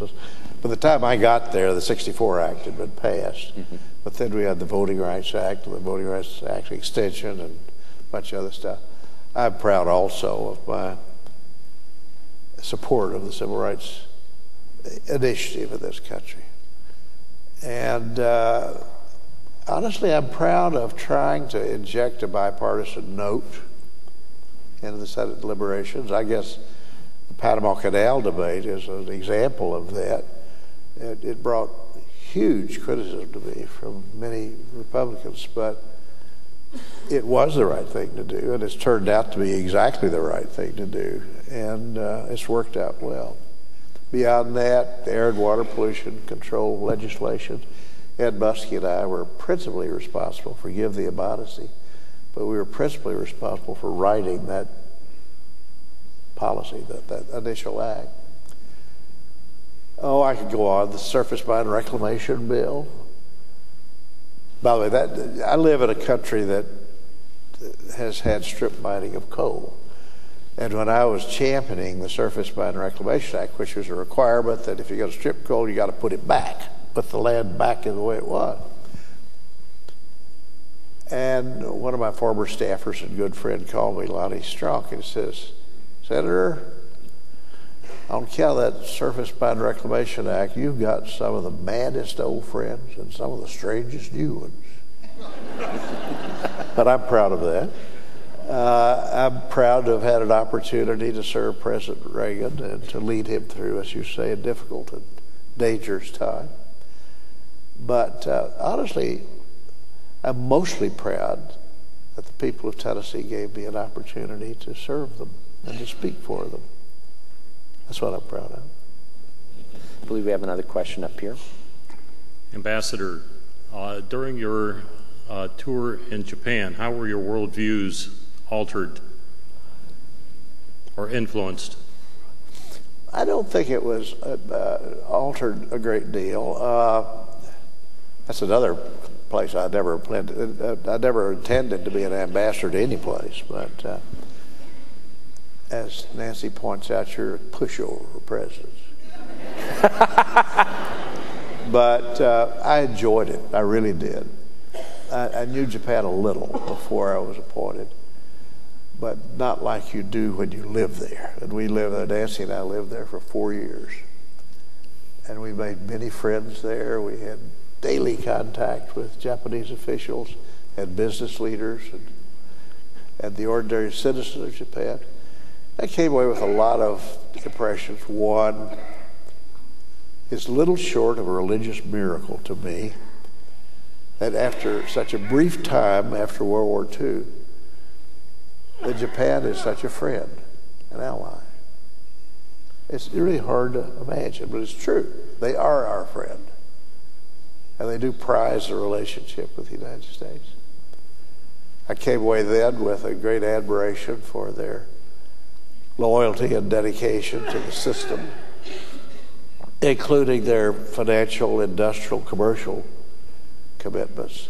By the time I got there, the '64 Act had been passed. Mm-hmm. But then we had the Voting Rights Act, and the Voting Rights Act extension, and a bunch of other stuff. I'm proud also of my support of the civil rights initiative in this country. And honestly, I'm proud of trying to inject a bipartisan note into the Senate deliberations. I guess the Panama Canal debate is an example of that. It brought huge criticism to me from many Republicans, but it was the right thing to do, and it's turned out to be exactly the right thing to do, and it's worked out well. Beyond that, the air and water pollution control legislation, Ed Muskie and I were principally responsible, forgive the immodesty, but we were principally responsible for writing that policy, that initial act. Oh, I could go on. The surface mine reclamation bill. By the way, I live in a country that has had strip mining of coal. And when I was championing the Surface Mine Reclamation Act, which was a requirement that if you're going to strip coal, you got to put it back, put the land back in the way it was. And one of my former staffers and good friend called me, Lonnie Strunk, and says, "Senator, on account of that Surface Mine Reclamation Act, you've got some of the maddest old friends and some of the strangest new ones." But I'm proud of that. I'm proud to have had an opportunity to serve President Reagan and to lead him through, as you say, a difficult and dangerous time. But honestly, I'm mostly proud that the people of Tennessee gave me an opportunity to serve them and to speak for them. That's what I'm proud of. I believe we have another question up here. Ambassador, during your tour in Japan, how were your worldviews altered or influenced? I don't think it was altered a great deal. That's another place I never intended to be an ambassador to any place, but as Nancy points out, you're a pushover president. But I enjoyed it. I really did. I knew Japan a little before I was appointed, but not like you do when you live there. And we lived there, Nancy and I lived there for 4 years. And we made many friends there. We had daily contact with Japanese officials and business leaders and the ordinary citizens of Japan. I came away with a lot of impressions. One, it's little short of a religious miracle to me that after such a brief time after World War II, that Japan is such a friend, an ally. It's really hard to imagine, but it's true. They are our friend, and they do prize the relationship with the United States. I came away then with a great admiration for their loyalty and dedication to the system, including their financial, industrial, commercial commitments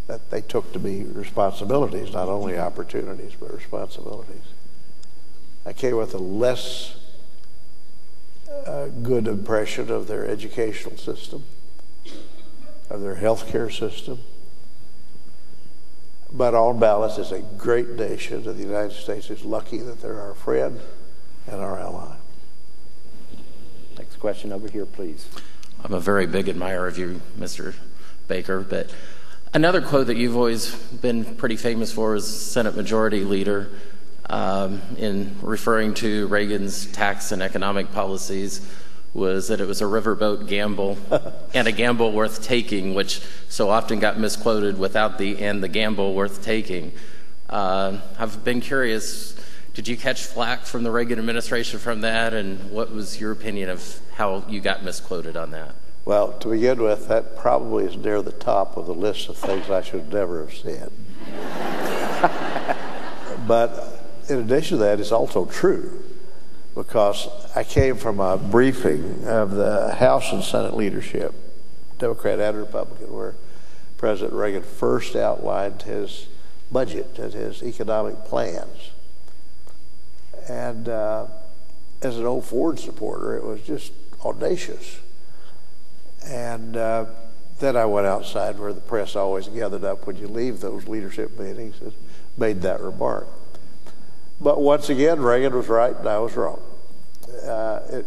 that they took to be responsibilities, not only opportunities, but responsibilities. I came with a less a good impression of their educational system, of their healthcare system. But on balance, it's a great nation, and the United States is lucky that they're our friend and our ally. Next question over here, please. I'm a very big admirer of you, Mr. Baker, but another quote that you've always been pretty famous for as Senate Majority Leader, in referring to Reagan's tax and economic policies, was that it was a riverboat gamble and a gamble worth taking, which so often got misquoted without the "and the gamble worth taking." I've been curious, did you catch flack from the Reagan administration from that, and what was your opinion of how you got misquoted on that? Well, to begin with, that probably is near the top of the list of things I should never have said. But in addition to that, it's also true, because I came from a briefing of the House and Senate leadership, Democrat and Republican, where President Reagan first outlined his budget and his economic plans. And as an old Ford supporter, it was just audacious. And then I went outside where the press always gathered up when you leave those leadership meetings and made that remark. But once again, Reagan was right and I was wrong. The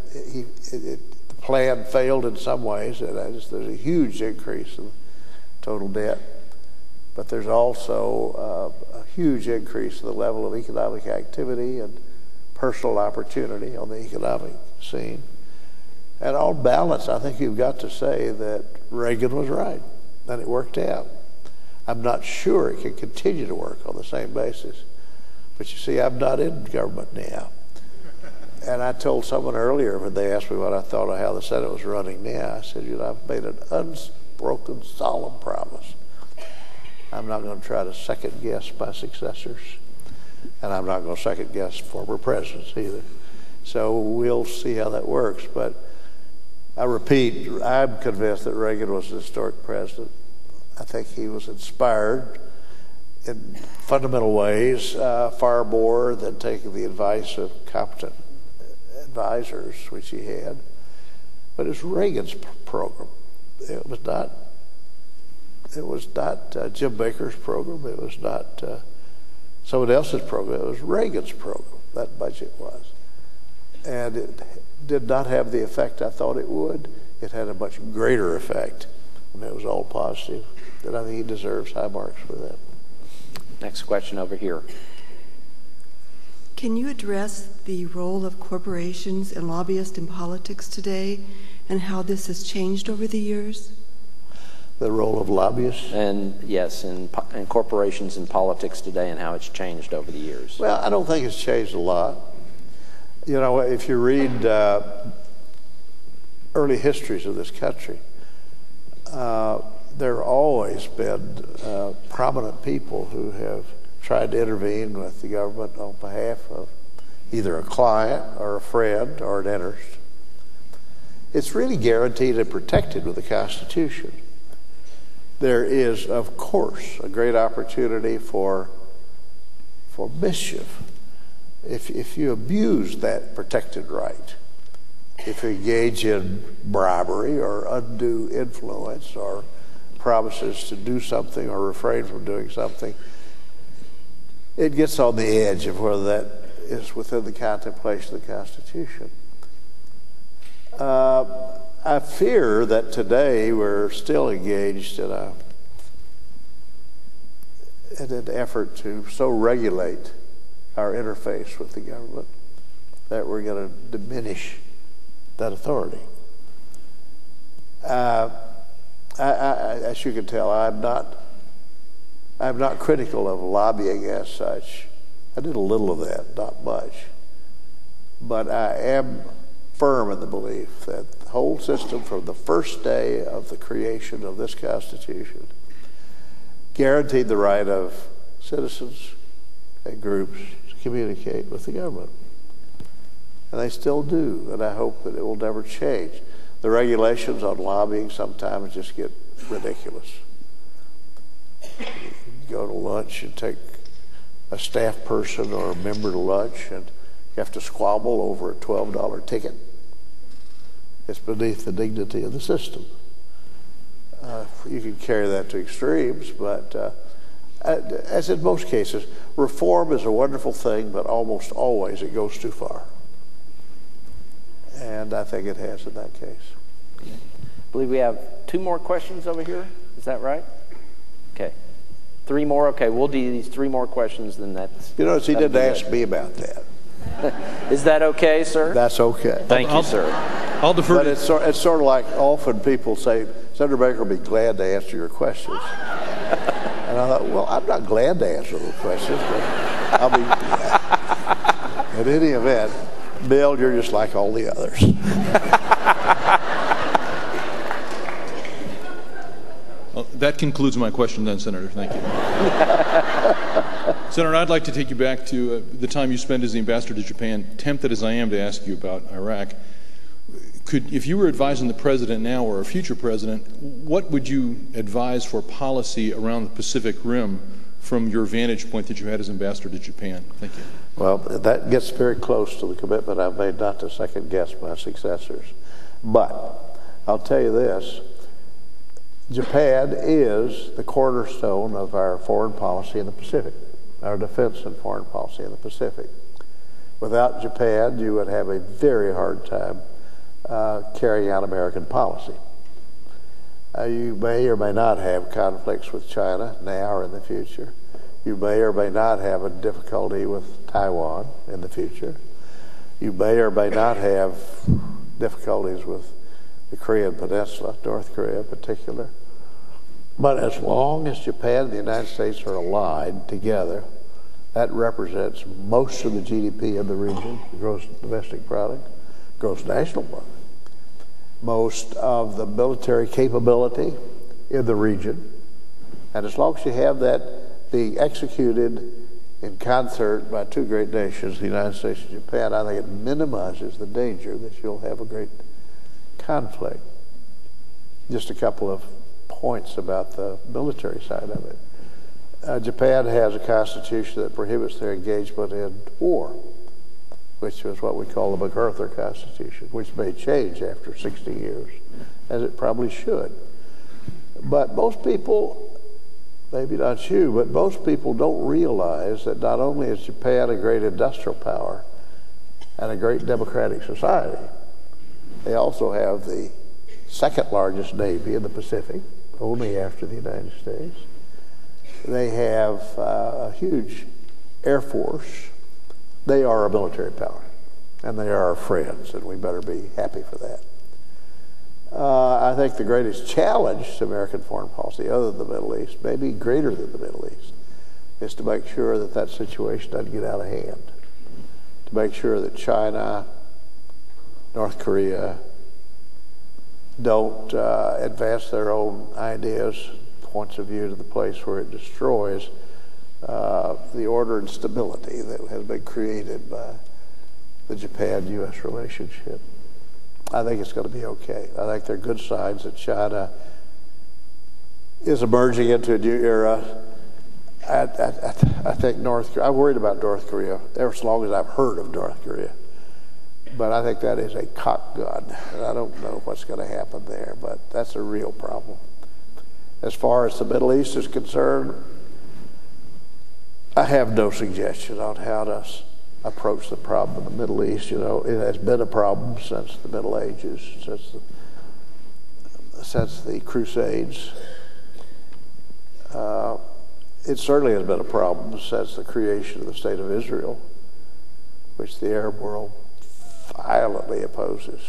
plan failed in some ways, and there's a huge increase in total debt. But there's also a huge increase in the level of economic activity and personal opportunity on the economic scene. And on balance, I think you've got to say that Reagan was right, and it worked out. I'm not sure it can continue to work on the same basis. But you see, I'm not in government now. And I told someone earlier when they asked me what I thought of how the Senate was running now, I said, I've made an unspoken, solemn promise. I'm not going to try to second-guess my successors, and I'm not going to second-guess former presidents either. So we'll see how that works. But I repeat, I'm convinced that Reagan was an historic president. I think he was inspired in fundamental ways, far more than taking the advice of competent advisors, which he had. But it's Reagan's program. It was not Jim Baker's program. It was not someone else's program. It was Reagan's program, that budget was. And it did not have the effect I thought it would. It had a much greater effect, and it was all positive. And I think he deserves high marks for that. Next question over here. Can you address the role of corporations and lobbyists in politics today and how this has changed over the years? The role of lobbyists? And yes, in corporations in politics today and how it's changed over the years. Well, I don't think it's changed a lot. You know, if you read early histories of this country, there have always been prominent people who have tried to intervene with the government on behalf of either a client or a friend or an interest. It's really guaranteed and protected with the Constitution. There is, of course, a great opportunity for mischief if you abuse that protected right. If you engage in bribery or undue influence or promises to do something or refrain from doing something, it gets on the edge of whether that is within the contemplation of the Constitution. I fear that today we're still engaged in an effort to so regulate our interface with the government that we're going to diminish that authority. As you can tell, I'm not critical of lobbying as such. I did a little of that, not much. But I am firm in the belief that the whole system from the first day of the creation of this Constitution guaranteed the right of citizens and groups to communicate with the government. And they still do, and I hope that it will never change. The regulations on lobbying sometimes just get ridiculous. You go to lunch and take a staff person or a member to lunch, and you have to squabble over a $12 ticket. It's beneath the dignity of the system. You can carry that to extremes, but as in most cases, reform is a wonderful thing, but almost always it goes too far. And I think it has in that case. Okay. I believe we have 2 more questions over here. Is that right? Okay. 3 more? Okay, we'll do these 3 more questions, then that's... You notice he didn't ask me about that. Is that okay, sir? That's okay. Thank you, sir. I'll defer. But it's sort of like often people say, Senator Baker will be glad to answer your questions. And I thought, well, I'm not glad to answer those questions, but I'll be... In any event, Bill, you're just like all the others. Well, that concludes my question then, Senator. Thank you. Senator, I'd like to take you back to the time you spent as the ambassador to Japan. Tempted as I am to ask you about Iraq, if you were advising the president now or a future president, what would you advise for policy around the Pacific Rim from your vantage point that you had as ambassador to Japan? Thank you. Well, that gets very close to the commitment I've made not to second guess my successors. But I'll tell you this. Japan is the cornerstone of our foreign policy in the Pacific, our defense and foreign policy in the Pacific. Without Japan, you would have a very hard time carrying out American policy. You may or may not have conflicts with China now or in the future. You may or may not have a difficulty with Taiwan in the future. You may or may not have difficulties with the Korean Peninsula, North Korea in particular. But as long as Japan and the United States are allied together, that represents most of the GDP in the region, the gross domestic product, gross national product, most of the military capability in the region. And as long as you have that being executed in concert by 2 great nations, the United States and Japan, I think it minimizes the danger that you'll have a great conflict. Just a couple of points about the military side of it. Japan has a constitution that prohibits their engagement in war, which is what we call the MacArthur Constitution, which may change after 60 years, as it probably should. But most people, maybe not you, but most people don't realize that not only is Japan a great industrial power and a great democratic society, they also have the 2nd largest navy in the Pacific, only after the United States. They have a huge air force. They are a military power, and they are our friends, and we better be happy for that. I think the greatest challenge to American foreign policy, other than the Middle East, maybe greater than the Middle East, is to make sure that that situation doesn't get out of hand, to make sure that China, North Korea, don't advance their own ideas, points of view to the place where it destroys the order and stability that has been created by the Japan-U.S. relationship. I think it's going to be okay. I think there are good signs that China is emerging into a new era. I think I'm worried about North Korea ever as long as I've heard of North Korea. But I think that is a cock gun, and I don't know what's going to happen there, but that's a real problem. As far as the Middle East is concerned, I have no suggestion on how to approach the problem in the Middle East. You know, it has been a problem since the Middle Ages, since the Crusades. It certainly has been a problem since the creation of the State of Israel, which the Arab world violently opposes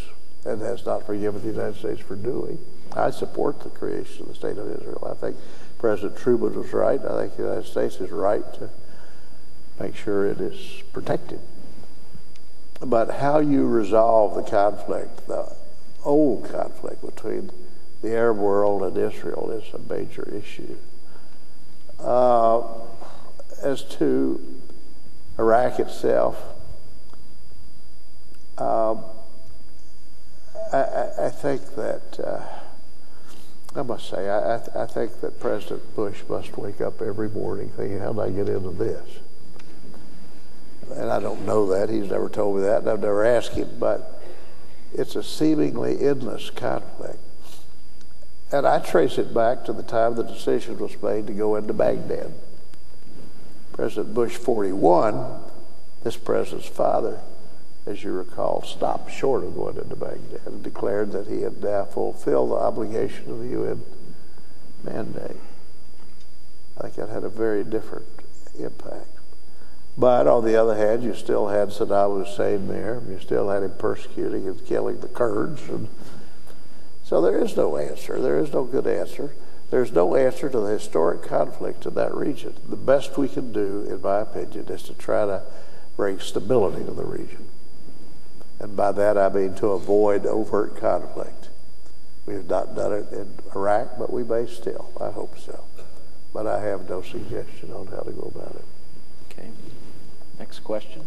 and has not forgiven the United States for doing. I support the creation of the State of Israel. I think President Truman was right. I think the United States is right to make sure it is protected. But how you resolve the conflict, the old conflict between the Arab world and Israel, is a major issue. As to Iraq itself, I think that, I must say, I think that President Bush must wake up every morning thinking, how did I get into this? And I don't know that. He's never told me that, and I've never asked him. But it's a seemingly endless conflict. And I trace it back to the time the decision was made to go into Baghdad. President Bush 41, this president's father, as you recall, stopped short of going into Baghdad and declared that he had now fulfilled the obligation of the UN mandate. I think that had a very different impact. But on the other hand, you still had Saddam Hussein there. You still had him persecuting and killing the Kurds. And so there is no answer. There is no good answer. There's no answer to the historic conflict in that region. The best we can do, in my opinion, is to try to bring stability to the region. And by that I mean to avoid overt conflict. We have not done it in Iraq, but we may still. I hope so. But I have no suggestion on how to go about it. Okay. Next question.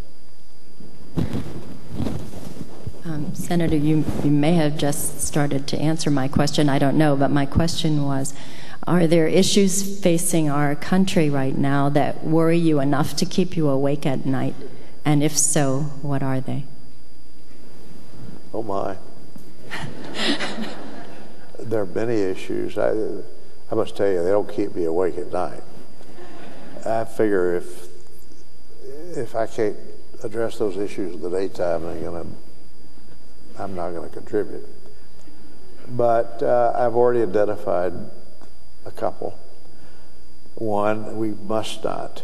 Senator, you may have just started to answer my question. I don't know, but my question was, are there issues facing our country right now that worry you enough to keep you awake at night? And if so, what are they? Oh, my. There are many issues. I must tell you, they don't keep me awake at night. I figure if I can't address those issues in the daytime, I'm not going to contribute. But I've already identified a couple. One, we must not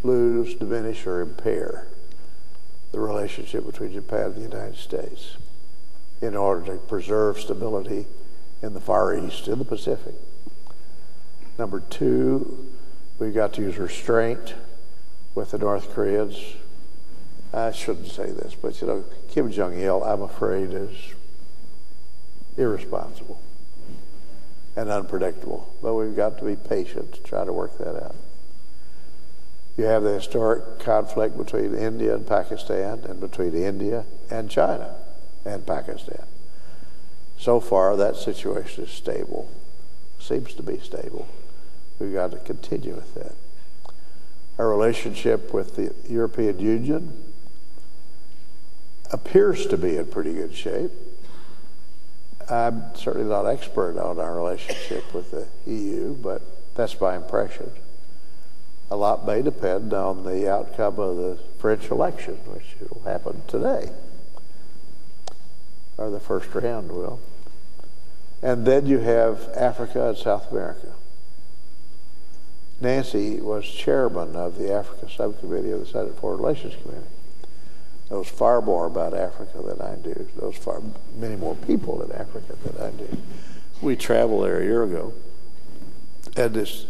lose, diminish, or impair the relationship between Japan and the United States in order to preserve stability in the Far East, in the Pacific. Number two, we've got to use restraint with the North Koreans. I shouldn't say this, but Kim Jong-il, I'm afraid, is irresponsible and unpredictable. But we've got to be patient to try to work that out. You have the historic conflict between India and Pakistan, and between India and China and Pakistan. So far, that situation is stable, seems to be stable. We've got to continue with that. Our relationship with the European Union appears to be in pretty good shape. I'm certainly not expert on our relationship with the EU, but that's my impression. A lot may depend on the outcome of the French election, which will happen today, or the first round will. And then you have Africa and South America. Nancy was chairman of the Africa Subcommittee of the Senate Foreign Relations Committee. Knows far more about Africa than I do. Knows many more people in Africa than I do. We traveled there a year ago, and it's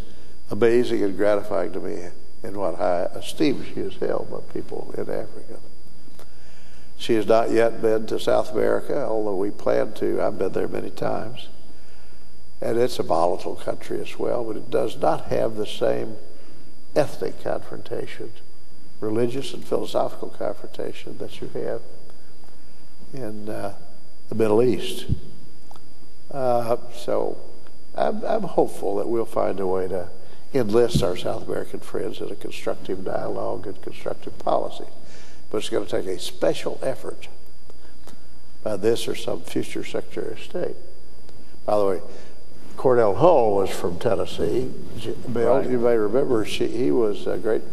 amazing and gratifying to me in what high esteem she has held by people in Africa. She has not yet been to South America, although we plan to. I've been there many times. And it's a volatile country as well, but it does not have the same ethnic confrontation, religious and philosophical confrontation that you have in the Middle East. So I'm hopeful that we'll find a way to enlist our South American friends in a constructive dialogue and constructive policy. But it's going to take a special effort by this or some future Secretary of State. By the way, Cordell Hull was from Tennessee. Bill, right. You may remember he was a great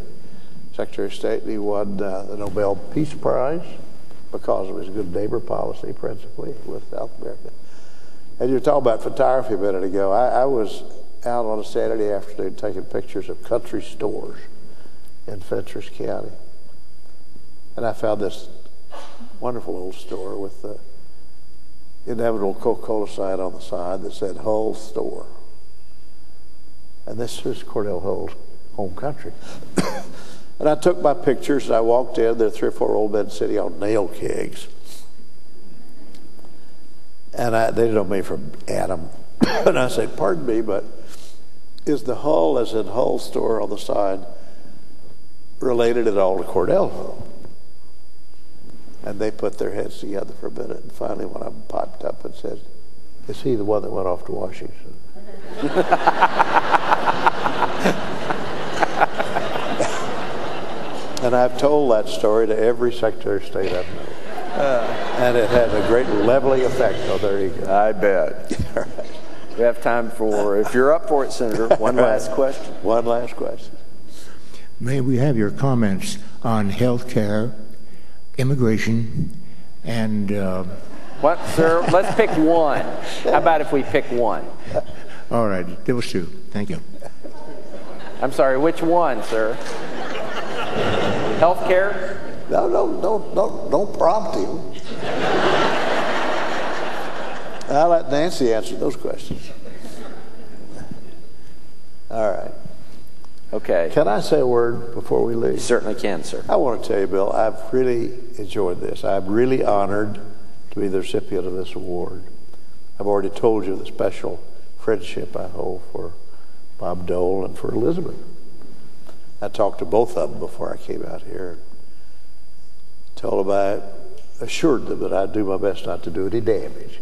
Secretary of State, and he won the Nobel Peace Prize because of his good neighbor policy, principally, with South America. And you were talking about photography a minute ago. I was out on a Saturday afternoon taking pictures of country stores in Fentress County. And I found this wonderful little store with the inevitable Coca-Cola sign on the side that said Hull Store. And this is Cordell Hull's home country. And I took my pictures and I walked in. There were 3 or 4 old men sitting on nail kegs. And they didn't know me from Adam. And I said, pardon me, but is the Hull, as in Hull Store on the side, related at all to Cordell Hull? And they put their heads together for a minute, and finally one of them popped up and said, is he the one that went off to Washington? And I've told that story to every Secretary of State I've known. And it had a great leveling effect on their ego. I bet. We have time for, if you're up for it, Senator, one last question. One last question. May we have your comments on health care, immigration, and... What, sir? Let's pick one. How about if we pick one? All right, there was two. Thank you. I'm sorry, which one, sir? Health care? No, don't prompt him. I'll let Nancy answer those questions. All right. Okay. Can I say a word before we leave? You certainly can, sir. I want to tell you, Bill, I've really enjoyed this. I'm really honored to be the recipient of this award. I've already told you the special friendship I hold for Bob Dole and for Elizabeth. I talked to both of them before I came out here. Told them I assured them that I'd do my best not to do any damage.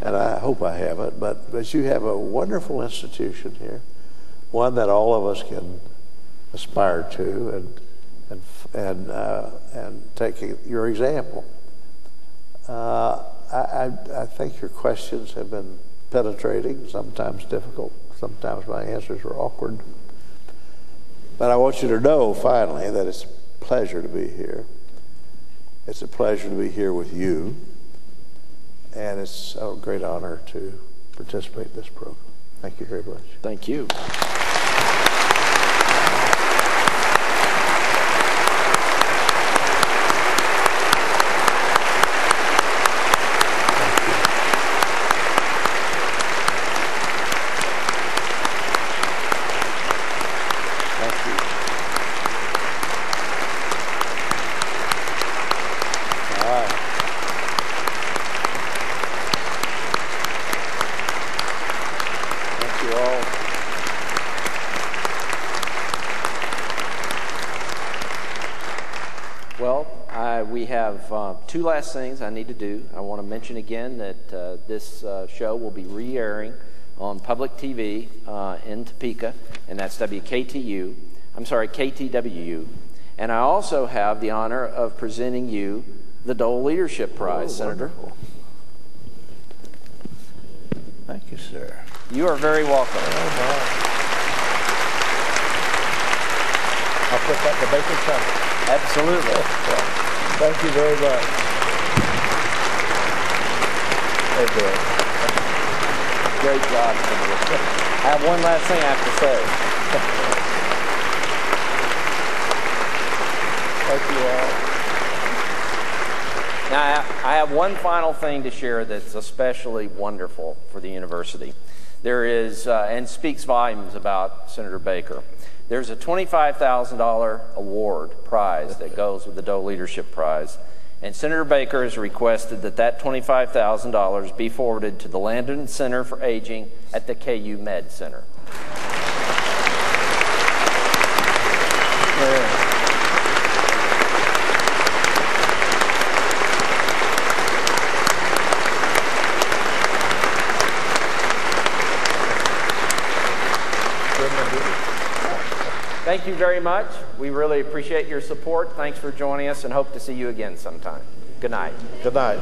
And I hope I haven't, but you have a wonderful institution here, one that all of us can aspire to and take your example. I think your questions have been penetrating, sometimes difficult, sometimes my answers were awkward. But I want you to know, finally, that it's a pleasure to be here. It's a pleasure to be here with you. And it's a great honor to participate in this program. Thank you very much. Thank you. We have two last things I need to do. I want to mention again that this show will be re-airing on public TV in Topeka, and that's KTWU. And I also have the honor of presenting you the Dole Leadership Prize, Senator. Wonderful. Thank you, sir. You are very welcome. I'll put that in the bacon cover. Absolutely. Thank you very much. Hey, Bill. Great job, Senator. I have one last thing I have to say. Thank you all. Now, I have one final thing to share that's especially wonderful for the university. There is, and speaks volumes about Senator Baker. There's a $25,000 award prize that goes with the Dole Leadership Prize, and Senator Baker has requested that $25,000 be forwarded to the Landon Center for Aging at the KU Med Center. Thank you very much. We really appreciate your support. Thanks for joining us and hope to see you again sometime. Good night. Good night.